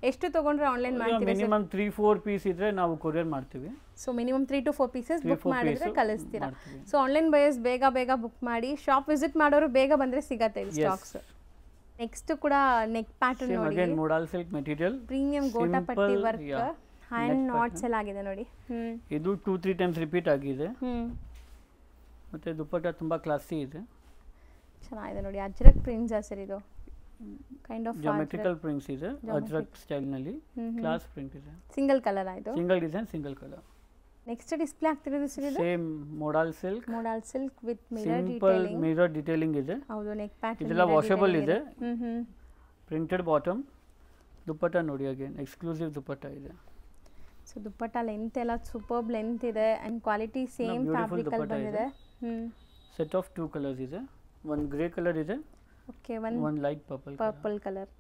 ಎಷ್ಟು ತಗೊಂಡ್ರೆ ಆನ್ಲೈನ್ ಮಾಡ್ತೀರಾ? ಮಿನಿಮಮ್ 3-4 ಪೀಸ್ ಇದ್ರೆ ನಾವು ಕೊರಿಯರ್ ಮಾಡ್ತೀವಿ. So minimum 3 to 4 pieces book ಮಾಡಿದ್ರೆ ಕಳಿಸ್ತೀರಾ. ಸೊ ಆನ್ಲೈನ್ ಬಯರ್ಸ್ ಬೇಗ ಬುಕ್ ಮಾಡಿ, ಶಾಪ್ ವಿಸಿಟ್ ಮಾಡೋರು ಬೇಗ ಬಂದ್ರೆ ಸಿಗತ್ತೆ ಇಲ್ಲಿ ಸ್ಟಾಕ್ಸ್. ನೆಕ್ಸ್ಟ್ ಕೂಡ ನೆಕ್ ಪ್ಯಾಟರ್ನ್ ನೋಡಿ. Again modal silk material, premium gota patti work, hand knots ಎಲ್ಲ ಆಗಿದೆ ನೋಡಿ. ಇದು 2-3 ಟೈಮ್ಸ್ ರಿಪೀಟ್ ಆಗಿದೆ. ಮತ್ತೆ ದುಪ್ಪಟ್ಟ ತುಂಬಾ ಕ್ಲಾಸಿ ಇದೆ, ಚೆನ್ನಾಗಿದೆ ನೋಡಿ. ಅಜ್ರಕ್ ಪ್ರಿಂಟ್ಸ್ ಸರ್, ಇದು ಕೈಂಡ್ ಆಫ್ ಜಾಮೆಟ್ರಿಕಲ್ ಪ್ರಿಂಟ್ಸ್ ಇದೆ. ಅಜ್ರಕ್ ಸ್ಟೈಲ್ ನಲ್ಲಿ ಕ್ಲಾಸ್ ಪ್ರಿಂಟ್ ಇದೆ. ಸಿಂಗಲ್ ಕಲರ್ ಆಯ್ತು. Single design, single colour. Next display ಆಗ್ತಿರೋದು ಸರ್ ಇದು same modal silk with mirror simple mirror detailing ಇದೆ. ಹೌದು, ನೆಕ್ ಪ್ಯಾಟರ್ನ್ ಇದೆಲ್ಲ ವಾಷಬಲ್ ಇದೆ. Printed bottom. ದುಪ್ಪಟ್ಟ ನೋಡಿ, ಅಗೇನ್ ಎಕ್ಸ್ಕ್ಲೂಸಿವ್ ದುಪ್ಪಟ್ಟ ಇದೆ. ಸೊ ದುಪ್ಪಟ್ಟ ಲೆಂತ್ ಎಲ್ಲ ಸೂಪರ್ಬ್ ಲೆಂತ್ ಇದೆ ಅಂಡ್ ಕ್ವಾಲಿಟಿ ಸೇಮ್ ಫ್ಯಾಬ್ರಿಕ್ ಅಲ್ಲಿ ಬಂದಿದೆ. ಸೆಟ್ ಆಫ್ 2 ಕಲರ್ಸ್ ಇದೆ. ಒಂದು ಗ್ರೇ ಕಲರ್ ಇದೆ. ಓಕೆ, ಒಂದು ಲೈಟ್ ಪರ್ಪಲ್ ಕಲರ್.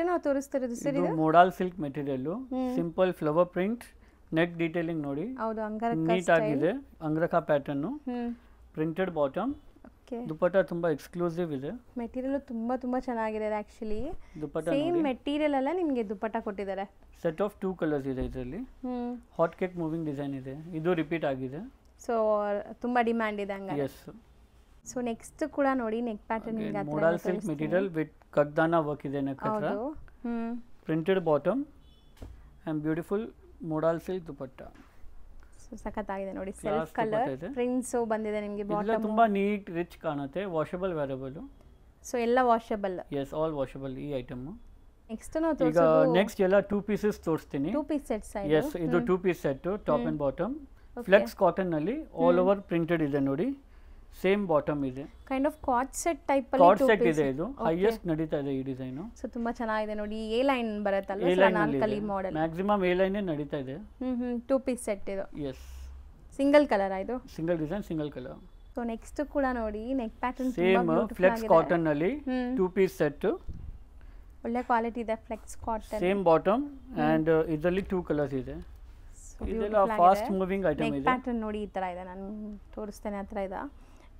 ನಾವು ತೋರಿಸ್ತಿರೋದು ಸರ್ ಇದು modal silk material, simple flower print, neck detailing ನೋಡಿ. ಹೌದು, ಅಂಗರಕ ನೀಟ್ ಆಗಿದೆ. Angrakha pattern, printed bottom. Dupatta ತುಂಬಾ ಎಕ್ಸ್ಕ್ಲೂಸಿವ್ ಇದೆ. ಮೆಟೀರಿಯಲ್ ತುಂಬಾ ಚೆನ್ನಾಗಿದೆ ಆಕ್ಚುಲಿ. ಸೇಮ್ ಮೆಟೀರಿಯಲ್ ಅಲ್ಲ ನಿಮಗೆ ದುಪ್ಪಟ್ಟ ಕೊಟ್ಟಿದ್ದಾರೆ. ಸೆಟ್ ಆಫ್ 2 ಕಲರ್ಸ್ ಇದೆ ಇದರಲ್ಲಿ. ಹಾಟ್ ಕೇಕ್ ಮೂವಿಂಗ್ ಡಿಸೈನ್ ಇದೆ, ಇದು ರಿಪೀಟ್ ಆಗಿದೆ. ಸೊ ತುಂಬಾ ಡಿಮ್ಯಾಂಡ್ ಇದೆ ಹಂಗ. ಎಸ್. ಸೊ ನೆಕ್ಸ್ಟ್ ಕೂಡ ನೋಡಿ ನೆಕ್ ಪ್ಯಾಟರ್ನ್ ನಿಮಗೆ ಹತ್ರ ಮೋಡಲ್ ಸಿಲ್ಕ್ ಮೆಟೀರಿಯಲ್ ವಿತ್ ಕಗ್ದಾನ ವರ್ಕ್ ಇದೆ ನೆಕ್ ಹತ್ರ. Printed bottom and beautiful modal silk dupatta. So ಸಖತ್ತಾಗಿದೆ ನೋಡಿ. ಸೆಲ್ಫ್ ಕಲರ್ ಪ್ರಿಂಟ್ಸ್ ಬಂದಿದೆ ನಿಮಗೆ. ಬಾಟಮ್ ತುಂಬಾ ನೀಟ್ ರಿಚ್ ಕಾಣುತ್ತೆ. Washable wearable. ಸೊ ಎಲ್ಲ ವಾಷಬಲ್. ಎಸ್, ಆಲ್ ವಾಷಬಲ್ ಈ ಐಟಮ್. ನೆಕ್ಸ್ಟ್ ನಾವು ತೋರಿಸೋದು ಈಗ ನೆಕ್ಸ್ಟ್ ಎಲ್ಲ 2 ಪೀಸಸ್ ತೋರಿಸ್ತೀನಿ. 2 ಪೀಸ್ ಸೆಟ್ಸ್ ಇದೆ. ಎಸ್, ಇದು 2 piece set, top and bottom. Flex cotton ನಲ್ಲಿ ಆಲ್ ಓವರ್ ಪ್ರಿಂಟೆಡ್ ಇದೆ ನೋಡಿ. ಸೇಮ್ ಬಾಟಮ್ ಇದೆ. Kind of cord set type ಅಲ್ಲಿ ಕಾರ್ಡ್ ಸೆಟ್ ಇದೆ. ಇದು ಹೈಯೆಸ್ಟ್ ನಡೀತಾ ಇದೆ ಈ ಡಿಸೈನ್. ಸೊ ತುಂಬಾ ಚೆನ್ನಾಗಿದೆ ನೋಡಿ. ಎ ಲೈನ್ ಬರುತ್ತಲ್ಲ, ನಾಲ್ಕಲಿ ಮಾಡೆಲ್. ಮ್ಯಾಕ್ಸಿಮಮ್ ಎ ಲೈನ್ ನಡೀತಾ ಇದೆ. 2 ಪೀಸ್ ಸೆಟ್ ಇದು. ಎಸ್, ಸಿಂಗಲ್ ಕಲರ್ ಆಯ್ತು. Single design, single colour. So next ಕೂಡ ನೋಡಿ neck pattern same flex cotton ನಲ್ಲಿ 2 ಪೀಸ್ ಸೆಟ್. ಒಳ್ಳೆ ಕ್ವಾಲಿಟಿ ಇದೆ flex cotton. Same bottom and ಇದರಲ್ಲಿ 2 ಕಲರ್ಸ್ ಇದೆ. ಇದೆಲ್ಲ ಫಾಸ್ಟ್ ಮೂವಿಂಗ್ ಐಟಮ್ ಇದೆ. ನೆಕ್ ಪ್ಯಾಟರ್ನ್ ನೋಡಿ ಈ ತರ ಇದೆ, ನಾನು ತೋರಿಸ್ತೇನೆ ಹತ್ರ ಇದೆ.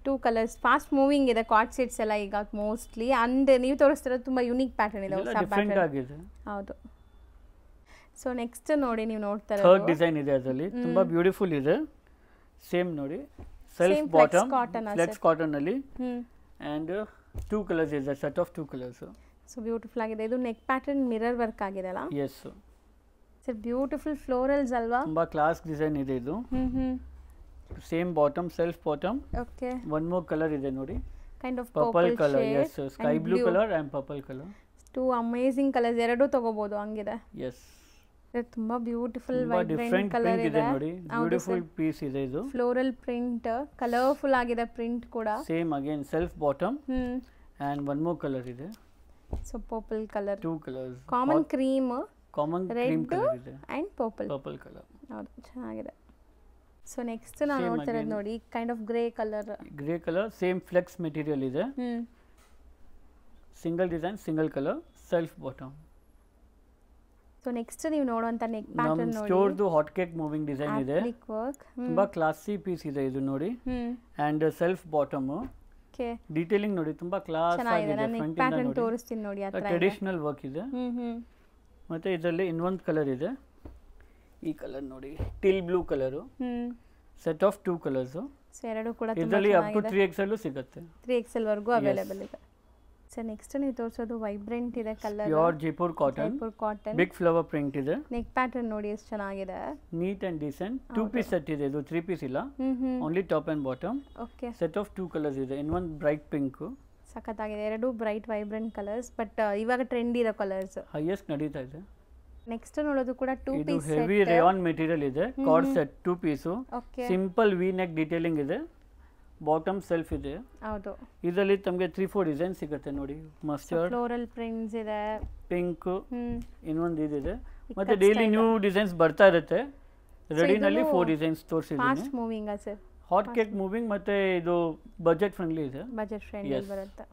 2 ಕಲರ್ಸ್ ಫಾಸ್ಟ್ ಮೂವಿಂಗ್ ಇದೆ. ಕಾರ್ಡ್ ಸೆಟ್ಸ್ ಎಲ್ಲ ಈಗ ಮೋಸ್ಟ್ಲಿ. ಅಂಡ್ ನೀವು ತೋರಿಸ್ತಿರೋದು ತುಂಬಾ ಯೂನಿಕ್ ಪ್ಯಾಟರ್ನ್ ಇದೆ, ಹೊಸ ಪ್ಯಾಟರ್ನ್ ಆಗಿದೆ. ಹೌದು. ಸೊ ನೆಕ್ಸ್ಟ್ ನೋಡಿ ನೀವು ನೋಡ್ತಾ ಇರೋದು ಥರ್ಡ್ ಡಿಸೈನ್ ಇದೆ. ಅದರಲ್ಲಿ ತುಂಬಾ ಬ್ಯೂಟಿಫುಲ್ ಇದೆ. ಸೇಮ್ ನೋಡಿ, ಸೆಲ್ಫ್ ಬಾಟಮ್ ಫ್ಲೆಕ್ಸ್ ಕಾಟನ್ ಅಲ್ಲಿ ಅಂಡ್ 2 ಕಲರ್ಸ್ ಇದೆ. Set of 2 colours. So beautiful ಆಗಿದೆ. ಇದು ನೆಕ್ ಪ್ಯಾಟರ್ನ್ ಮಿರರ್ ವರ್ಕ್ ಆಗಿದೆ ಅಲ್ಲ? ಎಸ್ ಸರ್, ಬ್ಯೂಟಿಫುಲ್ ಫ್ಲೋರಲ್ಸ್ ಅಲ್ವಾ? ತುಂಬಾ ಕ್ಲಾಸ್ ಡಿಸೈನ್ ಇದೆ ಇದು. Same bottom, self bottom. Okay, one more colour ಇದೆ ನೋಡಿ. Kind of purple colour. Yes, sky blue colour and purple colour. 2 amazing colours, ಎರಡೂ ತಗೋಬಹುದು ಹಂಗಿದೆ. ಎಸ್, ತುಂಬಾ ಬ್ಯೂಟಿಫುಲ್ ವೈಬ್ರೆಂಟ್ ಕಲರ್ ಇದೆ ನೋಡಿ. ಬ್ಯೂಟಿಫುಲ್ ಪೀಸ್ ಇದೆ ಇದು. ಫ್ಲೋರಲ್ ಪ್ರಿಂಟ್, ಕಲರ್ಫುಲ್ ಆಗಿದೆ ಪ್ರಿಂಟ್ ಕೂಡ. Same again self bottom and one more colour ಇದೆ. So purple colour. 2 colours. Common cream, common cream colour ಇದೆ ಅಂಡ್ ಪರ್ಪಲ್ ಕಲರ್. ಹೌದು, ಚೆನ್ನಾಗಿದೆ. ಸೊ ನೆಕ್ಸ್ಟ್ ನಾನು ನೋಡ್ತಾ ಇರೋದು ನೋಡಿ kind of grey colour. Same flex material ಇದೆ. Single design, single colour, self bottom. So next ನೀವು ನೋಡುವಂತ ನೆಕ್ ಪ್ಯಾಟರ್ನ್ ನೋಡಿ. ಸ್ಟೋರ್ದು ಹಾಟ್ ಕೇಕ್ ಮೂವಿಂಗ್ ಡಿಸೈನ್ ಇದೆ. ತುಂಬಾ ಕ್ಲಾಸಿ ಪೀಸ್ ಇದೆ ಇದು ನೋಡಿ. And self bottom okay detailing ನೋಡಿ ತುಂಬಾ ಕ್ಲಾಸ್ ಆಗಿದೆ. ಫ್ರಂಟ್ ಇಂದ ನೋಡಿ ತೋರಿಸ್ತೀನಿ ನೋಡಿ ಆ ತರ ಟ್ರೆಡಿಷನಲ್ ವರ್ಕ್ ಇದೆ. ಮತ್ತೆ ಇದರಲ್ಲಿ ಇನ್ನೊಂದು ಕಲರ್ ಇದೆ, ಈ ಕಲರ್ ನೋಡಿ till blue colour. Set of 2 colours. So ಎರಡು ಕೂಡ ಇದರಲ್ಲಿ ಅಪ್ ಟು 3XL ಸಿಗುತ್ತೆ. 3XL ವರೆಗೂ ಅವೈಲೇಬಲ್ ಇದೆ. ಸೊ ನೆಕ್ಸ್ಟ್ ನೀವು ತೋರಿಸೋದು ವೈಬ್ರೆಂಟ್ ಇದೆ colour. Pure Jaipur cotton. Big flower print ಇದೆ. ನೆಕ್ ಪ್ಯಾಟರ್ನ್ ನೋಡಿ ಎಷ್ಟು ಚೆನ್ನಾಗಿದೆ. Neat and decent. 2 piece set ಇದೆ ಇದು, 3 ಪೀಸ್ ಇಲ್ಲ. Only top and bottom. Okay. Set of 2 colours ಇದೆ. ಇನ್ನೊಂದು ಬ್ರೈಟ್ ಪಿಂಕ್. ಸಖತ್ತಾಗಿದೆ. ಎರಡು ಬ್ರೈಟ್ ವೈಬ್ರೆಂಟ್ ಕಲರ್ಸ್, ಬಟ್ ಇವಾಗ ಟ್ರೆಂಡ್ ಇರೋ ಕಲರ್ಸ್. ಹೈಯೆಸ್ಟ್ ನಡೀತಾ ಇದೆ. ನೆಕ್ಸ್ಟ್ ನೋಡೋದು ಕೂಡ 2 piece set. Heavy rayon material ಇದೆ. Co-ord set 2 piece. Simple V neck detailing ಇದೆ. ಬಾಟಮ್ ಸೆಲ್ಫ್ ಇದೆ. ಹೌದು. ಇದರಲ್ಲಿ ತಮಗೆ 3-4 ಡಿಸೈನ್ ಸಿಗುತ್ತೆ ನೋಡಿ. ಮಸ್ಟರ್ಡ್, ಫ್ಲೋರಲ್ ಪ್ರಿಂಟ್ಸ್ ಇದೆ, ಪಿಂಕ್, ಇನ್ನೊಂದು ಇದಿದೆ. ಮತ್ತೆ ಡೈಲಿ ನ್ಯೂ ಡಿಸೈನ್ಸ್ ಬರ್ತಾ ಇರುತ್ತೆ. ರೆಡಿನಲ್ಲಿ 4 ಡಿಸೈನ್ಸ್ ತೋರಿಸಿದ್ದೀನಿ. Fast moving sir. Hot cake moving. ಮತ್ತೆ ಇದು ಬಜೆಟ್ ಫ್ರೆಂಡ್ಲಿ ಇದೆ. ಬಜೆಟ್ ಫ್ರೆಂಡ್ಲಿ ಬರುತ್ತೆ.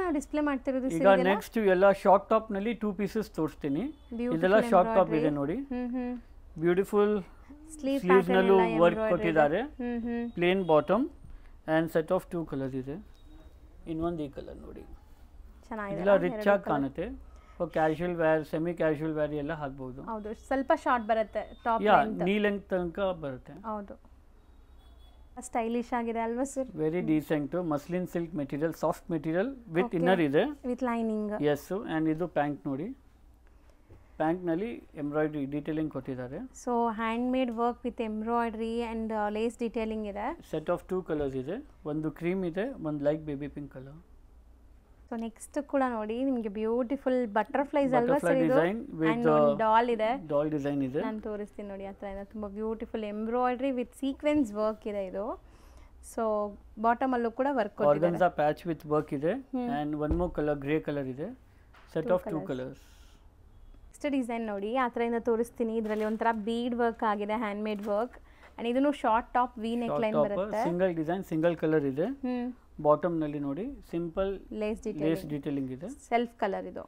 ನಾವು ಡಿಸ್ಪ್ಲೇ ಮಾಡ್ತಿರೋದು ಈಗ ನೆಕ್ಸ್ಟ್ ಎಲ್ಲ ಶಾರ್ಟ್ ಟಾಪ್ ನಲ್ಲಿ 2 ಪೀಸಸ್ ತೋರಿಸ್ತೀನಿ. ಇದೆಲ್ಲ ಶಾರ್ಟ್ ಟಾಪ್ ಇದೆ ನೋಡಿ. ಬ್ಯೂಟಿಫುಲ್ ಸ್ಲೀವ್ಸ್ ನಲ್ಲೂ ವರ್ಕ್ ಕೊಟ್ಟಿದ್ದಾರೆ. Plain bottom and set of 2 colours ಇದೆ. ಇನ್ನೊಂದು ಈ ಕಲರ್ ನೋಡಿ, ಚೆನ್ನಾಗಿದೆ. ಎಲ್ಲ ರಿಚ್ ಆಗಿ ಕಾಣುತ್ತೆ. Casual wear, semi casual wear ಎಲ್ಲ ಹಾಕಬಹುದು. ಹೌದು, ಸ್ವಲ್ಪ ಶಾರ್ಟ್ ಬರುತ್ತೆ. ಟಾಪ್ ಲೆಂತ್, ನೀ ಲೆಂತ್ ತನಕ ಬರುತ್ತೆ. ಹೌದು, ಸ್ಟೈಲಿಶ್ ಆಗಿದೆ ಅಲ್ವಾ sir? Very decent. Muslin silk material, soft material with inner ಇದೆ, ವಿತ್ ಲೈನಿಂಗ್. ಎಸ್. ಅಂಡ್ ಇದು ಪ್ಯಾಂಟ್ ನೋಡಿ. ಪ್ಯಾಂಟ್ ನಲ್ಲಿ ಎಂಬ್ರಾಯ್ಡ್ರಿ ಡೀಟೇಲಿಂಗ್ ಕೊಟ್ಟಿದ್ದಾರೆ. So hand made work with embroidery and lace detailing ಇದೆ. ಸೆಟ್ ಆಫ್ 2 ಕಲರ್ಸ್ ಇದೆ. ಒಂದು ಕ್ರೀಮ್ ಇದೆ, ಒಂದು light baby pink colour. So next ಕೂಡ ನೋಡಿ ನಿಮಗೆ ಬ್ಯೂಟಿಫುಲ್ ಬಟರ್ಫ್ಲೈಸ್ ಅಲ್ವಾ ಸರ್? ಇದು ವಿತ್ ಡಾಲ್ ಇದೆ. ಡಾಲ್ ಡಿಸೈನ್ ಇದೆ. ನಾನು ತೋರಿಸ್ತೀನಿ ನೋಡಿ. ಆ ಥರ ತುಂಬಾ beautiful embroidery with sequins work ಇದೆ ಇದು. ಸೊ ಬಾಟಮ್ ಅಲ್ಲೂ ಕೂಡ ವರ್ಕ್ ಕೊಟ್ಟಿದ್ದಾರೆ. ಆರ್ಗನ್ಜಾ ಪ್ಯಾಚ್ ವಿತ್ ವರ್ಕ್ ಇದೆ. And one more colour grey colour ಇದೆ. Set of 2 colours. Next design ನೋಡಿ, ಆ ಥರದಿಂದ ತೋರಿಸ್ತೀನಿ. ಇದರಲ್ಲಿ ಒಂಥರ ಬೀಡ್ ವರ್ಕ್ ಆಗಿದೆ, ಹ್ಯಾಂಡ್ ಮೇಡ್ ವರ್ಕ್. ಅಂಡ್ ಇದನ್ನು short top V neck line ಬರುತ್ತೆ. ಸಿಂಗಲ್ ಡಿಸೈನ್, ಸಿಂಗಲ್ ಕಲರ್ ಇದೆ. ಬಾಟಮ್ ನಲ್ಲಿ ನೋಡಿ ಸಿಂಪಲ್ ಲೇಸ್ ಡೀಟೇಲಿಂಗ್ ಇದೆ. ಸೆಲ್ಫ್ ಕಲರ್ ಇದು.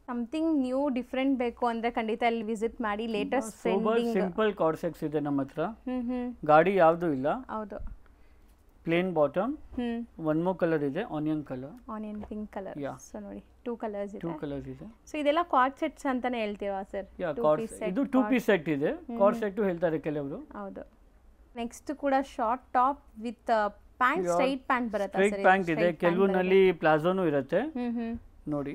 ಸಮಥಿಂಗ್ ನ್ಯೂ ಡಿಫರೆಂಟ್ ಬೇಕು ಅಂದ್ರೆ ಖಂಡಿತ ಇಲ್ಲಿ ವಿಸಿಟ್ ಮಾಡಿ. Latest trending simple co-ord sets ಇದೆ ನಮ್ಮ ಹತ್ರ. ಗಾಡಿ ಯಾವುದು ಇಲ್ಲ. ಹೌದು. Plain bottom. One more colour ಇದೆ, onion colour, onion pink colour. So ನೋಡಿ 2 ಕಲರ್ಸ್ ಇದೆ. 2 ಕಲರ್ಸ್ ಇದೆ. ಸೊ ಇದೆಲ್ಲ ಕಾರ್ಡ್ ಸೆಟ್ಸ್ ಅಂತಾನೆ ಹೇಳ್ತೀರಾ ಸರ್? ಇದು 2 ಪೀಸ್ ಸೆಟ್ ಇದೆ. ಕಾರ್ಡ್ ಸೆಟ್ ಹೇಳ್ತಾರೆ ಕೆಲವರು. ಹೌದು. ನೆಕ್ಸ್ಟ್ ಕೂಡ short top with pant, straight pant ಬರುತ್ತೆ ಸರ್. ಸ್ಟ್ರೈಟ್ ಪ್ಯಾಂಟ್ ಇದೆ. ಕೆಲವನಲ್ಲಿ ಪ್ಲಾಜೋನು ಇರುತ್ತೆ ನೋಡಿ.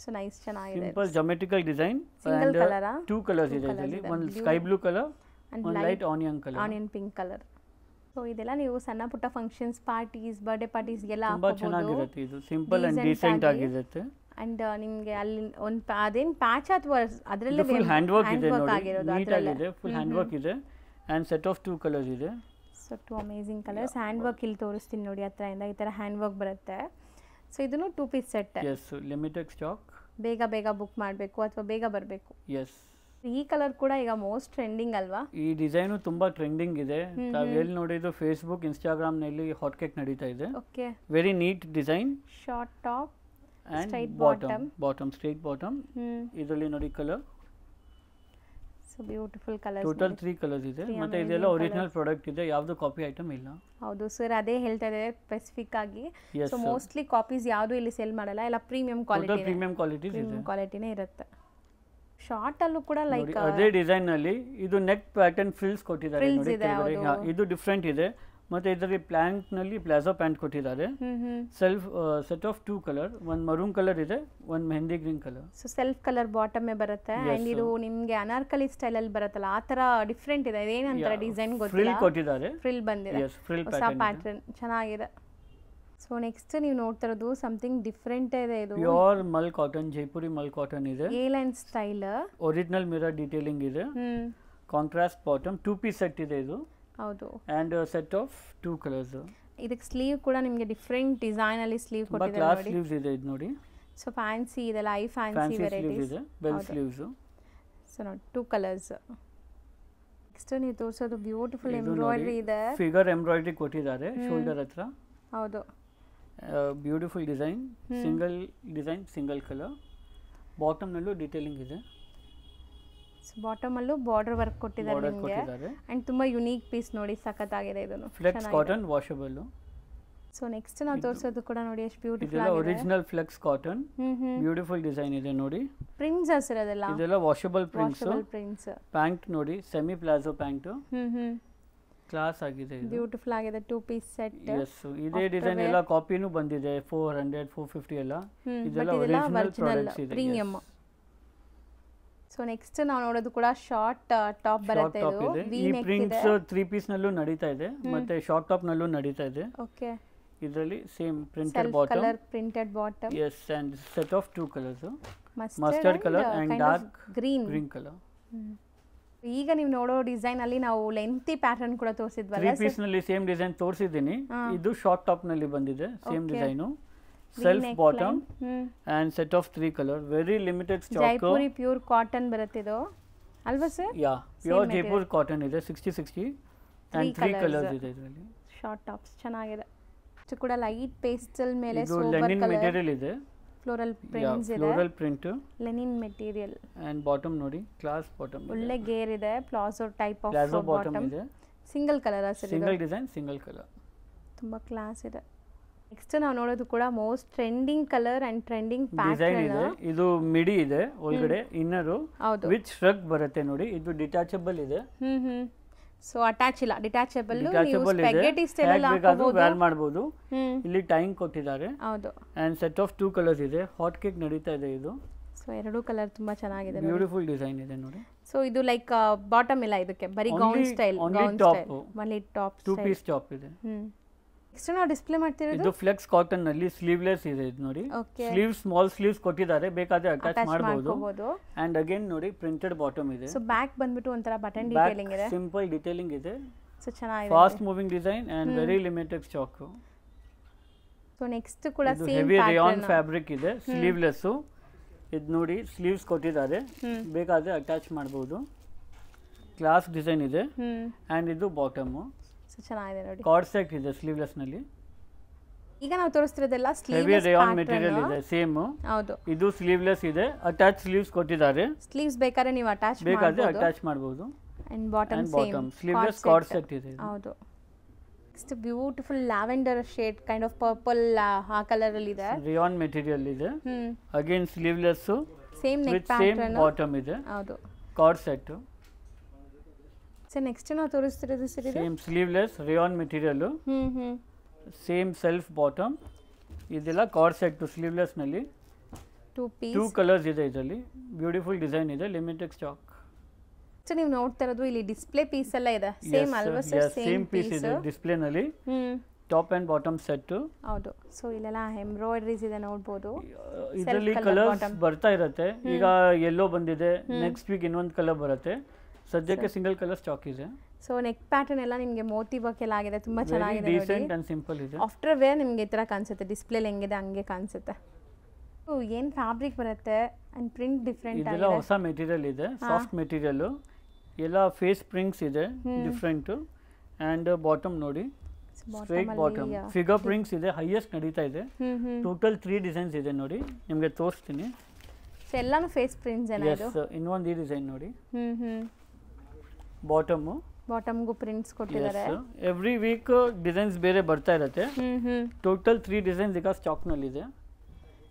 ಸೊ ನೈಸ್, ಚೆನ್ನಾಗಿದೆ. Simple geometrical design. Single colour. 2 colours ಇದೆ ಇದರಲ್ಲಿ. ಒಂದು ಸ್ಕೈ ಬ್ಲೂ ಕಲರ್, ಒಂದು light onion colour, onion pink colour. So ಇದೆಲ್ಲ ನೀವು ಸಣ್ಣ ಪುಟ್ಟ ಫಂಕ್ಷನ್ಸ್, ಪಾರ್ಟೀಸ್, ಬರ್ತ್ಡೇ ಪಾರ್ಟೀಸ್ ಗೆಲ್ಲ ತುಂಬಾ ಚೆನ್ನಾಗಿರುತ್ತೆ. ಇದು ಸಿಂಪಲ್ ಅಂಡ್ ಡೀಸೆಂಟ್ ಆಗಿರುತ್ತೆ. ಅಂಡ್ ನಿಮಗೆ ಅಲ್ಲಿ ಒಂದು ಅದೇನು ಪ್ಯಾಚ್ ಅಥವಾ ಅದರಲ್ಲಿ ಫುಲ್ ಹ್ಯಾಂಡ್ ವರ್ಕ್ ಇದೆ ನೋಡಿ. ನೀಟ್ ಆಗಿದೆ, ಫುಲ್ ಹ್ಯಾಂಡ್ ವರ್ಕ್ ಇದೆ. ಅಂಡ್ ಸೆಟ್ ಆಫ್ 2 ಕಲರ್ಸ್ ಇದೆ. So 2 amazing colours. Hand work ಇಲ್ಲಿ ತೋರಿಸ್ತೀನಿ ನೋಡಿ. ಹತ್ರದಿಂದ ಈ ಥರ ಹ್ಯಾಂಡ್ ವರ್ಕ್ ಬರುತ್ತೆ. ಸೊ ಇದನ್ನು 2 piece set. Yes, limited stock. ಬೇಗ ಬೇಗ ಬುಕ್ ಮಾಡಬೇಕು ಅಥವಾ ಬೇಗ ಬರಬೇಕು. ಎಸ್. ಈ ಕಲರ್ ಕೂಡ ಈಗ ಮೋಸ್ಟ್ ಟ್ರೆಂಡಿಂಗ್ ಅಲ್ವಾ? ಈ ಡಿಸೈನು ತುಂಬಾ ಟ್ರೆಂಡಿಂಗ್ ಇದೆ. ತಾವು ಎಲ್ಲಿ ನೋಡಿದ್ದು ಫೇಸ್ಬುಕ್, ಇನ್ಸ್ಟಾಗ್ರಾಮ್ ನಲ್ಲಿ ಹಾಟ್ ಕೇಕ್ ನಡೀತಾ ಇದೆ. Okay. Very neat design. Short top, straight bottom. Bottom straight bottom. ಇದರಲ್ಲಿ ನೋಡಿ colour. So beautiful colours. Total 3 colours ಇದೆ. ಮತ್ತೆ ಇದೆಲ್ಲ ಒರಿಜಿನಲ್ ಪ್ರಾಡಕ್ಟ್ ಇದೆ, ಯಾವುದು ಕಾಪಿ ಐಟಮ್ ಇಲ್ಲ. ಹೌದು ಸರ್, ಅದೇ ಹೇಳ್ತಾ ಇದೆ ಸ್ಪೆಸಿಫಿಕ್ ಆಗಿ. ಸೊ ಮೋಸ್ಟ್ಲಿ ಕಾಪೀಸ್ ಯಾವುದು ಇಲ್ಲಿ ಸೇಲ್ ಮಾಡಲ್ಲ, ಎಲ್ಲ ಪ್ರೀಮಿಯಂ ಕ್ವಾಲಿಟಿ. ಪ್ರೀಮಿಯಂ ಕ್ವಾಲಿಟೀಸ್ ಇದೆ, ಕ್ವಾಲಿಟಿನೇ ಇರುತ್ತೆ. ಶಾರ್ಟ್ ಅಲ್ಲೂ ಕೂಡ ಲೈಕ್ ಅದೇ ಡಿಸೈನ್ ನಲ್ಲಿ ಇದು ನೆಕ್ ಪ್ಯಾಟರ್ನ್ ಫ್ರಿಲ್ಸ್ ಕೊಟ್ಟಿದ್ದಾರೆ ನೋಡಿ. ಇದು ಡಿಫರೆಂಟ್ ಇದೆ. ಮತ್ತೆ ಇದರಲ್ಲಿ ಪ್ಯಾಂಟ್ ನಲ್ಲಿ ಪ್ಲಾಜೋ ಪ್ಯಾಂಟ್ ಕೊಟ್ಟಿದ್ದಾರೆ. Self set of 2 colour. ಒಂದು ಮರೂನ್ ಕಲರ್ ಇದೆ, ಒಂದು mehndi green colour. So self colour bottom ಬರುತ್ತೆ. ಅಂಡ್ ಇದು ನಿಮಗೆ ಅನಾರ್ಕಲಿ ಸ್ಟೈಲ್ ಅಲ್ಲಿ ಬರುತ್ತಲ್ಲ, ಆ ತರ ಡಿಫರೆಂಟ್ ಇದೆ. ಇದೇನಂತಾರೆ ಡಿಸೈನ್ ಗೊತ್ತಿಲ್ಲ. ಫ್ರಿಲ್ ಕೊಟ್ಟಿದ್ದಾರೆ. ಫ್ರಿಲ್ ಬಂದಿದೆ, ಹೊಸ ಪ್ಯಾಟರ್ನ್, ಚೆನ್ನಾಗಿದೆ. ಸೊ ನೆಕ್ಸ್ಟ್ ನೀವು ನೋಡ್ತಾ ಇರೋದು ಸಮಥಿಂಗ್ ಡಿಫರೆಂಟ್ ಇದೆ. ಇದು ಪ್ಯೂರ್ ಮಲ್ ಕಾಟನ್, ಜೈಪುರಿ ಮಲ್ ಕಾಟನ್ ಇದೆ. A line style, original mirror detailing ಇದೆ. ಕಾಂಟ್ರಾಸ್ಟ್ ಬಾಟಮ್, 2 ಪೀಸ್ ಸೆಟ್ ಇದೆ ಇದು. ಹೌದು. And set of 2 colours. ಇದಕ್ಕೆ ಸ್ಲೀವ್ ಕೂಡ ನಿಮಗೆ ಡಿಫರೆಂಟ್ ಡಿಸೈನ್ ಅಲ್ಲಿ ಸ್ಲೀವ್ ಕೊಟ್ಟಿದ್ದಾರೆ ನೋಡಿ. ಕ್ಲಾಸ್ ಸ್ಲೀವ್ಸ್ ಇದೆ ಇದು ನೋಡಿ. ಸೊ ಫ್ಯಾನ್ಸಿ ಇದೆಲ್ಲ, ಐ ಫ್ಯಾನ್ಸಿ ವೆರೈಟೀಸ್ ಇದೆ. Bell sleeves. ಸೊ ನೋಡಿ 2 ಕಲರ್ಸ್. ನೆಕ್ಸ್ಟ್ ನೀವು ತೋರಿಸೋದು ಬ್ಯೂಟಿಫುಲ್ ಎಂಬ್ರಾಯ್ಡ್ರಿ ಇದೆ. ಫಿಗರ್ ಎಂಬ್ರಾಯ್ಡ್ರಿ ಕೊಟ್ಟಿದ್ದಾರೆ ಶೋಲ್ಡರ್ ಹತ್ರ. ಹೌದು. Beautiful design. Single design, single colour. Bottom ನಲ್ಲೂ ಡೀಟೇಲಿಂಗ್ ಇದೆ. ಸೊ ಬಾಟಮ್ ಅಲ್ಲೂ ಬಾರ್ಡರ್ ವರ್ಕ್ ಕೊಟ್ಟಿದ್ದಾರೆ ನಿಮಗೆ. ಅಂಡ್ ತುಂಬಾ ಯುನೀಕ್ ಪೀಸ್ ನೋಡಿ, ಸಖತ್ತಾಗಿದೆ. ಇದನ್ನು flex cotton, washable. So next ನಾವು ತೋರಿಸೋದು ಕೂಡ ನೋಡಿ ಎಷ್ಟು ಬ್ಯೂಟಿಫುಲ್ ಇದೆಲ್ಲ ಆಗಿದೆ. Original flex cotton, beautiful design ಇದೆ ನೋಡಿ. ಪ್ರಿಂಟ್ಸ್ ಹಸಿರದೆಲ್ಲ ಇದೆಲ್ಲ ವಾಷಬಲ್ ಪ್ರಿಂಟ್ಸ್. ಪ್ರಿಂಟ್ಸ್. ಪ್ಯಾಂಟ್ ನೋಡಿ, ಸೆಮಿ ಪ್ಲಾಜೋ ಪ್ಯಾಂಟ್, ಕ್ಲಾಸ್ ಆಗಿದೆ ಇದು. ಬ್ಯೂಟಿಫುಲ್ ಆಗಿದೆ, 2 ಪೀಸ್ ಸೆಟ್. ಎಸ್, ಇದೇ ಡಿಸೈನ್ ಎಲ್ಲ ಕಾಪಿನೂ ಬಂದಿದೆ, 400 450 ಎಲ್ಲ. ಇದೆಲ್ಲ ಒರಿಜಿನಲ್ ಪ್ರಾಡಕ್ಟ್ಸ್ ಇದೆ, ಪ್ರೀಮಿಯಂ. ಸೊ ನೆಕ್ಸ್ಟ್ ನಾವು ನೋಡೋದು ಕೂಡ ಶಾರ್ಟ್ ಟಾಪ್ ಬರುತ್ತೆ. ಇದು ಈ ಪ್ರಿಂಟ್ಸ್ 3 ಪೀಸ್ ನಲ್ಲೂ ನಡೀತಾ ಇದೆ, ಮತ್ತೆ ಶಾರ್ಟ್ ಟಾಪ್ ನಲ್ಲೂ ನಡೀತಾ ಇದೆ. ಓಕೆ, ಇದರಲ್ಲಿ same printed bottom, colour printed bottom. Yes, and set of 2 colours, mustard colour and dark green colour. ಈಗ ನೀವು ನೋಡೋ ಡಿಸೈನ್ ಅಲ್ಲಿ ನಾವು ಲೆಂತಿ ಪ್ಯಾಟರ್ನ್ ಕೂಡ ತೋರಿಸಿದ್ವಲ್ಲ, 3 ಪೀಸ್ ನಲ್ಲಿ ಸೇಮ್ ಡಿಸೈನ್ ತೋರಿಸಿದ್ದೀನಿ. ಇದು ಶಾರ್ಟ್ ಟಾಪ್ ನಲ್ಲಿ ಬಂದಿದೆ, same design, self bottom and set of 3 colour, very limited stock. Jaipuri pure cotton ಬರುತ್ತೆ ಇದು ಅಲ್ವಾ sir? Yeah, pure Jaipur cotton ಇದೆ, 60 ಅಂಡ್ 3 ಕಲರ್ಸ್ ಇದೆ ಇದರಲ್ಲಿ. ಶಾರ್ಟ್ ಟಾಪ್ಸ್ ಚೆನ್ನಾಗಿದೆ. ಇದು ಕೂಡ ಲೈಟ್ ಪೇಸ್ಟಲ್ ಮೇಲೆ ಇದು ಲೆನಿನ್ ಮೆಟೀರಿಯಲ್ ಇದೆ, ಫ್ಲೋರಲ್ ಪ್ರಿಂಟ್ಸ್ ಇದೆ, floral print, linen material. And bottom ನೋಡಿ, ಕ್ಲಾಸ್ ಬಾಟಮ್, ಒಳ್ಳೆ ಗೇರ್ ಇದೆ, palazzo type of palazzo bottom ಇದೆ. Single colour sir, single design, single colour, ತುಂಬಾ ಕ್ಲಾಸ್ ಇದೆ. ನೆಕ್ಸ್ಟ್ ನಾವು ನೋಡೋದು ಕೂಡ most trending colour and trending design ಇದೆ. ಇದು ಮಿಡಿ ಇದೆ ಒಳಗಡೆ, ಇನ್ನರು ವಿತ್ ಶ್ರಗ್ ಬರುತ್ತೆ ನೋಡಿ. ಇದು ಡಿಟ್ಯಾಚಬಲ್ ಇದೆ, ಸೊ ಅಟ್ಯಾಚ್ ಇಲ್ಲ, ಡಿಟ್ಯಾಚಬಲ್. ನೀವು ಸ್ಪೆಗೆಟಿ ಸ್ಟೈಲ್ ಅಲ್ಲಿ ಹಾಕಬಹುದು, ವೇರ್ ಮಾಡಬಹುದು. ಇಲ್ಲಿ ಟೈಮ್ ಕೊಟ್ಟಿದ್ದಾರೆ. ಹೌದು, ಅಂಡ್ ಸೆಟ್ ಆಫ್ 2 ಕಲರ್ಸ್ ಇದೆ. ಹಾಟ್ ಕೇಕ್ ನಡೀತಾ ಇದೆ ಇದು. ಸೊ ಎರಡು ಕಲರ್ ತುಂಬಾ ಚೆನ್ನಾಗಿದೆ, ಬ್ಯೂಟಿಫುಲ್ ಡಿಸೈನ್ ಇದೆ ನೋಡಿ. ಸೊ ಇದು ಲೈಕ್ ಬಾಟಮ್ ಇಲ್ಲ, ಇದಕ್ಕೆ ಬರೀ gown style, gown style, only top, 2 piece top ಇದೆ. ನೆಕ್ಸ್ಟ್ ನಾವು ಡಿಸ್ಪ್ಲೇ ಮಾಡ್ತಿರೋದು ಇದು ಫ್ಲೆಕ್ಸ್ ಕಾಟನ್ ನಲ್ಲಿ ಸ್ಲೀವ್ಲೆಸ್ ಇದೆ ಇದು ನೋಡಿ. ಸ್ಲೀವ್ಸ್ ಸ್ಮಾಲ್ ಸ್ಲೀವ್ಸ್ ಕೊಟ್ಟಿದ್ದಾರೆ, ಬೇಕಾದ್ರೆ ಅಟ್ಯಾಚ್ ಮಾಡಬಹುದು. ಅಂಡ್ ಅಗೇನ್ ನೋಡಿ ಪ್ರಿಂಟೆಡ್ ಬಾಟಮ್ ಇದೆ. ಸೊ ಬ್ಯಾಕ್ ಬಂದ್ಬಿಟ್ಟು ಒಂತರ ಬಟನ್ ಡಿಟೇಲಿಂಗ್ ಇದೆ, ಸಿಂಪಲ್ ಡಿಟೇಲಿಂಗ್ ಇದೆ. ಸೊ ಚೆನ್ನಾಗಿದೆ, fast moving design and very limited stock. So next ಕೂಡ ಸೇಮ್ ಹೆವಿ ರೇಯಾನ್ ಫ್ಯಾಬ್ರಿಕ್ ಇದೆ, ಸ್ಲೀವ್ಲೆಸ್. ಇದು ನೋಡಿ ಸ್ಲೀವ್ಸ್ ಕೊಟ್ಟಿದ್ದಾರೆ, ಬೇಕಾದ್ರೆ ಅಟ್ಯಾಚ್ ಮಾಡಬಹುದು. ಕ್ಲಾಸ್ ಡಿಸೈನ್ ಇದೆ. ಅಂಡ್ ಇದು ಬಾಟಮ್, ಸೊ ಚೆನ್ನಾಗಿದೆ ನೋಡಿ. ಕಾರ್ಡ್ ಸೆಟ್ ಇದೆ ಸ್ಲೀವ್ಲೆಸ್ ನಲ್ಲಿ. ಈಗ ನಾವು ತೋರಿಸ್ತಿರೋದೆಲ್ಲ ಸ್ಲೀವ್ಲೆಸ್ ಹೆವಿ ರೇಯಾನ್ ಮೆಟೀರಿಯಲ್ ಇದೆ, ಸೇಮ್. ಹೌದು, ಇದು ಸ್ಲೀವ್ಲೆಸ್ ಇದೆ, ಅಟ್ಯಾಚ್ ಸ್ಲೀವ್ಸ್ ಕೊಟ್ಟಿದ್ದಾರೆ. ಸ್ಲೀವ್ಸ್ ಬೇಕಾದ್ರೆ ನೀವು ಅಟ್ಯಾಚ್ ಮಾಡಬಹುದು. And bottom same sleeveless co-ord set ಇದೆ. ಹೌದು. Next beautiful lavender shade kind of purple ಆ ಕಲರ್ ಅಲ್ಲಿ ಇದೆ, ರೇಯಾನ್ ಮೆಟೀರಿಯಲ್ ಇದೆ. Again sleeveless, same neck pattern, bottom ಇದೆ. ಹೌದು, ಕಾರ್ಡ್ ಸೆಟ್. ಸೊ ನೆಕ್ಸ್ಟ್ ನಾವು ತೋರಿಸ್ತಿರೋದು same sleeveless rayon material, same self bottom. ಇದೆಲ್ಲ ಕಾರ್ಡ್ ಸೆಟ್ ಸ್ಲೀವ್ಲೆಸ್ ನಲ್ಲಿ, 2 ಕಲರ್ಸ್ ಇದೆ ಇದರಲ್ಲಿ. ಬ್ಯೂಟಿಫುಲ್ ಡಿಸೈನ್ ಇದೆ, ಲಿಮಿಟೆಡ್ ಸ್ಟಾಕ್. ಸೊ ನೀವು ನೋಡ್ತಾ ಇರೋದು ಇಲ್ಲಿ ಡಿಸ್ಪ್ಲೇ ಪೀಸ್ ಎಲ್ಲ ಇದೆ, ಸೇಮ್ ಅಲ್ವಾ ಸರ್? ಸೇಮ್ ಪೀಸ್ ಇದೆ ಡಿಸ್ಪ್ಲೇ ನಲ್ಲಿ, ಟಾಪ್ ಅಂಡ್ ಬಾಟಮ್ ಸೆಟ್. ಹೌದು, ಸೊ ಇಲ್ಲೆಲ್ಲ ಎಂಬ್ರಾಯ್ಡರೀಸ್ ಇದೆ ನೋಡಬಹುದು. ಇದರಲ್ಲಿ ಕಲರ್ಸ್ ಬರ್ತಾ ಇರುತ್ತೆ. ಈಗ ಯೆಲ್ಲೋ ಬಂದಿದೆ, ನೆಕ್ಸ್ಟ್ ವೀಕ್ ಇನ್ನೊಂದು ಕಲರ್ ಬರುತ್ತೆ. ಸದ್ಯಕ್ಕೆ ಸಿಂಗಲ್ ಕಲರ್ ಸ್ಟಾಕ್ ಇದೆ. ಸೊ ನೆಕ್ ಪ್ಯಾಟರ್ನ್ ಎಲ್ಲ ನಿಮಗೆ ಮೋತಿ ವರ್ಕ್ ಎಲ್ಲ ಆಗಿದೆ, ತುಂಬಾ ಚೆನ್ನಾಗಿದೆ ನೋಡಿ. ಡೀಸೆಂಟ್ ಅಂಡ್ ಸಿಂಪಲ್ ಇದೆ. ಆಫ್ಟರ್ ವೇರ್ ನಿಮಗೆ ಈ ತರ ಕಾಣಿಸುತ್ತೆ, ಡಿಸ್ಪ್ಲೇ ಹೆಂಗಿದೆ ಹಂಗೆ ಕಾಣಿಸುತ್ತೆ. ಏನ್ ಫ್ಯಾಬ್ರಿಕ್ ಬರುತ್ತೆ ಅಂಡ್ ಪ್ರಿಂಟ್ ಡಿಫರೆಂಟ್ ಆಗಿದೆ. ಇದೆಲ್ಲ ಹೊಸ ಮೆಟೀರಿಯಲ್ ಇದೆ, ಸಾಫ್ಟ್ ಮೆಟೀರಿಯಲ್. ಎಲ್ಲ ಫೇಸ್ ಪ್ರಿಂಟ್ಸ್ ಇದೆ ಡಿಫರೆಂಟ್. ಅಂಡ್ ಬಾಟಮ್ ನೋಡಿ, ಸ್ಟ್ರೈಟ್ ಬಾಟಮ್, ಫಿಗರ್ ಪ್ರಿಂಟ್ಸ್ ಇದೆ, ಹೈಯೆಸ್ಟ್ ನಡೀತಾ ಇದೆ. ಟೋಟಲ್ 3 ಡಿಸೈನ್ಸ್ ಇದೆ ನೋಡಿ, ನಿಮಗೆ ತೋರಿಸ್ತೀನಿ. ಸೊ ಎಲ್ಲಾನು ಫೇಸ್ ಪ್ರಿಂಟ್ಸ್ ಏನ ಇದು? ಇನ್ನೊಂದು ಈ ಡಿಸೈನ್ ನೋಡಿ, ಬಾಟಮ್ಗೂ ಪ್ರಿಂಟ್ಸ್ ಕೊಟ್ಟಿದ್ದಾರೆ. ಎವ್ರಿ ವೀಕ್ ಡಿಸೈನ್ಸ್ ಬೇರೆ ಬರ್ತಾ ಇರುತ್ತೆ. ಟೋಟಲ್ 3 ಡಿಸೈನ್ಸ್ ಈಗ ಸ್ಟಾಕ್ ನಲ್ಲಿ ಇದೆ.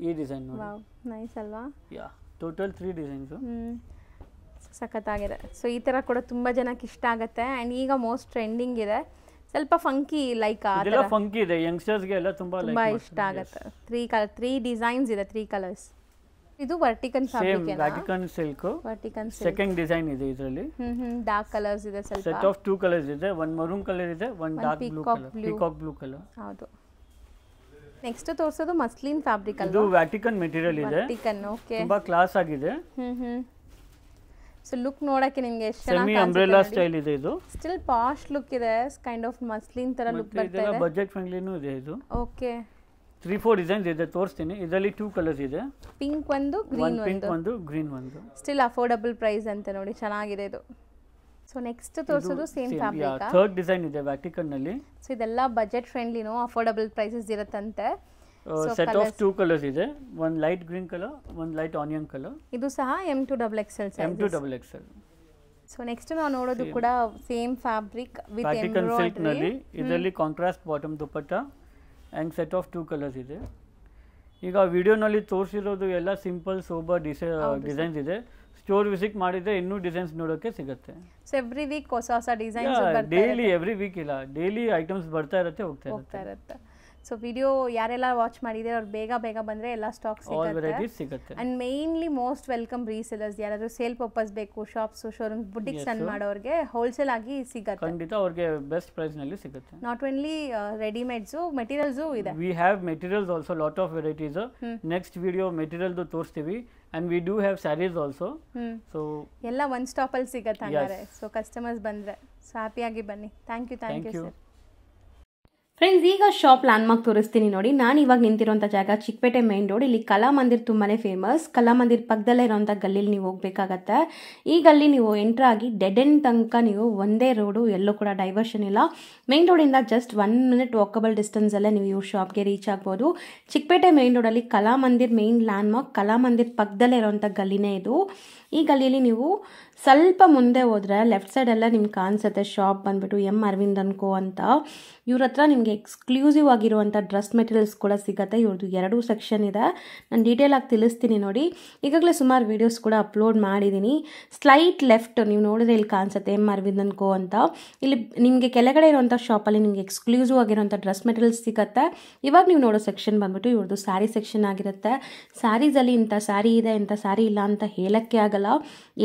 ಈ ಡಿಸೈನ್ ನೋಡಿ, ವಾವ್ ನೈಸ್ ಅಲ್ವಾ? ಯಾ, ಟೋಟಲ್ 3 ಡಿಸೈನ್ಸ್. ಸಖತ್ತಾಗಿದೆ. ಸೊ ಈ ತರ ಕೂಡ ತುಂಬಾ ಜನಕ್ಕೆ ಇಷ್ಟ ಆಗುತ್ತೆ. ಅಂಡ್ ಈಗ ಮೋಸ್ಟ್ ಟ್ರೆಂಡಿಂಗ್ ಇದೆ, ಸ್ವಲ್ಪ ಫಂಕಿ ಲೈಕ್ ಆ ತರ ಫಂಕಿ ಇದೆ, ಯಂಗ್ಸ್ಟರ್ಸ್ ಗೆ ಎಲ್ಲ ತುಂಬಾ ಇಷ್ಟ ಆಗುತ್ತೆ. 3 ಡಿಸೈನ್ಸ್ ಇದೆ, 3 ಕಲರ್ಸ್. ಇದು ವರ್ಟಿಕನ್ ಫ್ಯಾಬ್ರಿಕ್ ಏನಾ? ವರ್ಟಿಕನ್ ಸಿಲ್ಕ್, ವರ್ಟಿಕನ್ ಸಿಲ್ಕ್. ಸೆಕೆಂಡ್ ಡಿಸೈನ್ ಇದೆ ಇದರಲ್ಲಿ. ಡಾರ್ಕ್ ಕಲರ್ಸ್ ಇದೆ, ಸ್ವಲ್ಪ ಸೆಟ್ ಆಫ್ 2 ಕಲರ್ಸ್ ಇದೆ. ಒಂದು ಮರೂನ್ ಕಲರ್ ಇದೆ, ಒಂದು dark blue colour, peacock blue colour. ಹೌದು. ನೆಕ್ಸ್ಟ್ ತೋರಿಸೋದು ಮಸ್ಲಿನ್ ಫ್ಯಾಬ್ರಿಕ್ ಅಲ್ವಾ? ಇದು ವ್ಯಾಟಿಕನ್ ಮೆಟೀರಿಯಲ್ ಇದೆ. Vatican, okay. ತುಂಬಾ ಕ್ಲಾಸ್ ಆಗಿದೆ. ಸೊ ಲುಕ್ ನೋಡಕ್ಕೆ ನಿಮಗೆ ಎಷ್ಟು ಚೆನ್ನಾಗಿ ಸೆಮಿ ಅಂಬ್ರೆಲಾ ಸ್ಟೈಲ್ ಇದೆ ಇದು. ಸ್ಟಿಲ್ ಪಾಶ್ ಲುಕ್ ಇದೆ, ಕೈಂಡ್ ಆಫ್ ಮಸ್ಲಿನ್ ತರ ಲುಕ್ ಬರ್ತಾ ಇದೆ. ಬಜೆಟ್ ಫ್ರೆಂಡ್ಲಿನೂ ಇದೆ ಇದು. ಓಕೆ. 3-4 ಡಿಸೈನ್ಸ್ ಇದೆ, ತೋರಿಸ್ತೀನಿ. ಇದರಲ್ಲಿ 2 ಕಲರ್ಸ್ ಇದೆ, ಪಿಂಕ್ ಒಂದು, ಗ್ರೀನ್ ಒಂದು. ಪಿಂಕ್ ಒಂದು, ಗ್ರೀನ್ ಒಂದು. ಸ್ಟಿಲ್ ಅಫೋರ್ಡಬಲ್ ಪ್ರೈಸ್ ಅಂತ ನೋಡಿ, ಚೆನ್ನಾಗಿದೆ ಇದು. ಸೊ ನೆಕ್ಸ್ಟ್ ತೋರಿಸೋದು ಸೇಮ್ ಫ್ಯಾಬ್ರಿಕ್. ಥರ್ಡ್ ಡಿಸೈನ್ ಇದೆ ವ್ಯಾಟಿಕನ್ ನಲ್ಲಿ. ಸೊ ಇದೆಲ್ಲ ಬಜೆಟ್ ಫ್ರೆಂಡ್ಲಿನೋ ಅಫೋರ್ಡಬಲ್ ಪ್ರೈಸಸ್ ಇರುತ್ತಂತೆ. ಸೆಟ್ ಆಫ್ 2 ಕಲರ್ಸ್ ಇದೆ, ಒಂದು ಲೈಟ್ ಗ್ರೀನ್ ಕಲರ್, ಒಂದು ಲೈಟ್ ಆನಿಯನ್ ಕಲರ್. ಇದು ಸಹ M2XXL size. M2XXL. So next ನಾವು ನೋಡೋದು ಕೂಡ same fabric with Vatican silk ನಲ್ಲಿ. ಇದರಲ್ಲಿ contrast bottom dupatta and set of 2 colours ಇದೆ. ಈಗ ವಿಡಿಯೋನಲ್ಲಿ ತೋರಿಸಿರೋದು ಎಲ್ಲ ಸಿಂಪಲ್ ಸೋಬರ್ ಡಿಸೈನ್ಸ್ ಇದೆ. ಸ್ಟೋರ್ ವಿಸಿಟ್ ಮಾಡಿದರೆ ಇನ್ನೂ ಡಿಸೈನ್ಸ್ ನೋಡೋಕ್ಕೆ ಸಿಗುತ್ತೆ. ಸೊ ಎವ್ರಿ ವೀಕ್ ಹೊಸ ಹೊಸ ಡಿಸೈನ್ಸ್ ಡೈಲಿ, ಎವ್ರಿ ವೀಕ್ ಇಲ್ಲ, ಡೈಲಿ ಐಟಮ್ಸ್ ಬರ್ತಾ ಇರುತ್ತೆ, ಹೋಗ್ತಾ ಇರುತ್ತೆ. ಸೊ ವಿಡಿಯೋ ಯಾರೆಲ್ಲ ವಾಚ್ ಮಾಡಿದ್ರೆ ಅವ್ರು ಬೇಗ ಬೇಗ ಬಂದರೆ ಎಲ್ಲ ಸ್ಟಾಕ್ ಸಿಗುತ್ತೆ. And mainly most welcome resellers, ಯಾರಾದರೂ ಸೇಲ್ ಪರ್ಪಸ್ ಬೇಕು, ಶಾಪ್ಸ್, ಶೋರೂಮ್ಸ್, ಬುಟಿಕ್ಸ್ ಅನ್ನು ಮಾಡೋರಿಗೆ ಹೋಲ್ಸೇಲ್ ಆಗಿ ಸಿಗುತ್ತೆ. ಖಂಡಿತ ಅವ್ರಿಗೆ ಬೆಸ್ಟ್ ಪ್ರೈಸ್ನಲ್ಲಿ ಸಿಗುತ್ತೆ. ನಾಟ್ ಓನ್ಲಿ ರೆಡಿಮೇಡ್ಸು, ಮೆಟೀರಿಯಲ್ಸು ಇದೆ. We have materials also, lot of varieties. Next video ಮೆಟೀರಿಯಲ್ದು ತೋರಿಸ್ತೀವಿ. And we do have saris also. So ಎಲ್ಲ ಒನ್ ಸ್ಟಾಪಲ್ಲಿ ಸಿಗುತ್ತೆ ಹಂಗಾರೆ. ಸೊ ಕಸ್ಟಮರ್ಸ್ ಬಂದರೆ ಸೊ ಹ್ಯಾಪಿಯಾಗಿ ಬನ್ನಿ. Thank you sir. ಫ್ರೆಂಡ್ಸ್, ಈಗ ಶಾಪ್ ಲ್ಯಾಂಡ್ಮಾರ್ಕ್ ತೋರಿಸ್ತೀನಿ ನೋಡಿ. ನಾನು ಇವಾಗ ನಿಂತಿರೋಂಥ ಜಾಗ ಚಿಕ್ಕಪೇಟೆ ಮೇನ್ ರೋಡ್. ಇಲ್ಲಿ ಕಲಾಮಂದಿರ್ ತುಂಬಾ ಫೇಮಸ್. ಕಲಾಮಂದಿರ್ ಪಕ್ಕದಲ್ಲೇ ಇರೋಂಥ ಗಲ್ಲಿಲಿ ನೀವು ಹೋಗ್ಬೇಕಾಗತ್ತೆ. ಈ ಗಲ್ಲಿ ನೀವು ಎಂಟ್ರ್ ಆಗಿ ಡೆಡ್ ಎಂಡ್ ತನಕ ನೀವು ಒಂದೇ ರೋಡು, ಎಲ್ಲೂ ಕೂಡ ಡೈವರ್ಷನ್ ಇಲ್ಲ. ಮೇನ್ ರೋಡಿಂದ ಜಸ್ಟ್ 1 minute ವಾಕಬಲ್ ಡಿಸ್ಟೆನ್ಸಲ್ಲೇ ನೀವು ಇವ್ರ ಶಾಪ್ಗೆ ರೀಚ್ ಆಗ್ಬೋದು. ಚಿಕ್ಕಪೇಟೆ ಮೇನ್ ರೋಡಲ್ಲಿ ಕಲಾಮಂದಿರ್ ಮೇನ್ ಲ್ಯಾಂಡ್ಮಾರ್ಕ್, ಕಲಾಮಂದಿರ್ ಪಕ್ಕದಲ್ಲೇ ಇರೋಂಥ ಗಲ್ಲಿನೇ ಇದು. ಈ ಗಲ್ಲಿಯಲ್ಲಿ ನೀವು ಸ್ವಲ್ಪ ಮುಂದೆ ಹೋದರೆ ಲೆಫ್ಟ್ ಸೈಡೆಲ್ಲ ನಿಮ್ಗೆ ಕಾಣಿಸುತ್ತೆ ಶಾಪ್ ಬಂದುಬಿಟ್ಟು ಎಂ ಅರವಿಂದ್ ಅನ್ ಕೋ ಅಂತ. ಇವ್ರ ಹತ್ರ ನಿಮಗೆ ಎಕ್ಸ್ಕ್ಲೂಸಿವ್ ಆಗಿರುವಂಥ ಡ್ರೆಸ್ ಮೆಟೀರಿಯಲ್ಸ್ ಕೂಡ ಸಿಗುತ್ತೆ. ಇವ್ರದ್ದು 2 ಸೆಕ್ಷನ್ ಇದೆ. ನಾನು ಡೀಟೇಲ್ ಆಗಿ ತಿಳಿಸ್ತೀನಿ ನೋಡಿ. ಈಗಾಗಲೇ ಸುಮಾರು ವೀಡಿಯೋಸ್ ಕೂಡ ಅಪ್ಲೋಡ್ ಮಾಡಿದ್ದೀನಿ. ಸ್ಲೈಟ್ ಲೆಫ್ಟ್ ನೀವು ನೋಡಿದ್ರೆ ಇಲ್ಲಿ ಕಾಣಿಸುತ್ತೆ ಎಂ ಅರವಿಂದ್ ಅನ್ ಕೋ ಅಂತ. ಇಲ್ಲಿ ನಿಮಗೆ ಕೆಳಗಡೆ ಇರುವಂಥ ಶಾಪಲ್ಲಿ ನಿಮಗೆ ಎಕ್ಸ್ಕ್ಲೂಸಿವ್ ಆಗಿರುವಂಥ ಡ್ರೆಸ್ ಮೆಟೀರಿಯಲ್ಸ್ ಸಿಗುತ್ತೆ. ಇವಾಗ ನೀವು ನೋಡೋ ಸೆಕ್ಷನ್ ಬಂದುಬಿಟ್ಟು ಇವ್ರದ್ದು ಸ್ಯಾರಿ ಸೆಕ್ಷನ್ ಆಗಿರುತ್ತೆ. ಸ್ಯಾರೀಸಲ್ಲಿ ಇಂಥ ಸ್ಯಾರಿ ಇದೆ, ಇಂಥ ಸ್ಯಾರಿ ಇಲ್ಲ ಅಂತ ಹೇಳೋಕ್ಕೆ ಆಗಲ್ಲ.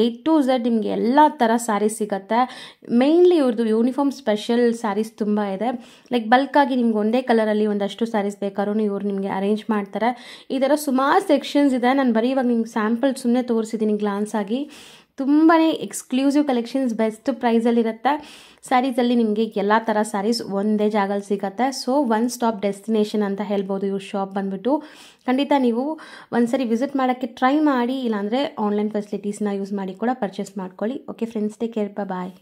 A to Z ನಿಮಗೆ ಎಲ್ಲ ಥರ ಸ್ಯಾರೀಸ್ ಸಿಗುತ್ತೆ. ಮೇಯ್ನ್ಲಿ ಇವ್ರದ್ದು ಯೂನಿಫಾರ್ಮ್ ಸ್ಪೆಷಲ್ ಸ್ಯಾರೀಸ್ ತುಂಬ ಇದೆ. ಲೈಕ್ ಬಲ್ಕಾಗಿ ನಿಮ್ಗೆ ಒಂದೇ ಕಲರಲ್ಲಿ ಒಂದಷ್ಟು ಸ್ಯಾರೀಸ್ ಬೇಕಾದ್ರೂ ಇವ್ರು ನಿಮಗೆ ಅರೇಂಜ್ ಮಾಡ್ತಾರೆ. ಈ ಥರ ಸುಮಾರು ಸೆಕ್ಷನ್ಸ್ ಇದೆ. ನಾನು ಬರೀ ಇವಾಗ ನಿಮ್ಗೆ ಸ್ಯಾಂಪಲ್ ಸುಮ್ಮನೆ ತೋರಿಸಿದ್ದೀನಿ ಗ್ಲಾನ್ಸ್ ಆಗಿ. ತುಂಬಾ ಎಕ್ಸ್ಕ್ಲೂಸಿವ್ ಕಲೆಕ್ಷನ್ಸ್ ಬೆಸ್ಟ್ ಪ್ರೈಸಲ್ಲಿರುತ್ತೆ. ಸ್ಯಾರೀಸಲ್ಲಿ ನಿಮಗೆ ಎಲ್ಲ ಥರ ಸ್ಯಾರೀಸ್ ಒಂದೇ ಜಾಗದಲ್ಲಿ ಸಿಗುತ್ತೆ. ಸೊ ಒನ್ ಸ್ಟಾಪ್ ಡೆಸ್ಟಿನೇಷನ್ ಅಂತ ಹೇಳ್ಬೋದು ಇವ್ರ ಶಾಪ್ ಬಂದುಬಿಟ್ಟು. ಖಂಡಿತ ನೀವು ಒಂದ್ಸರಿ ವಿಸಿಟ್ ಮಾಡೋಕ್ಕೆ ಟ್ರೈ ಮಾಡಿ, ಇಲ್ಲಾಂದರೆ ಆನ್ಲೈನ್ ಫೆಸಿಲಿಟೀಸ್ನ ಯೂಸ್ ಮಾಡಿ ಕೂಡ ಪರ್ಚೇಸ್ ಮಾಡ್ಕೊಳ್ಳಿ. ಓಕೆ ಫ್ರೆಂಡ್ಸ್, ಟೇಕ್ ಕೇರ್, ಬಾಯ್.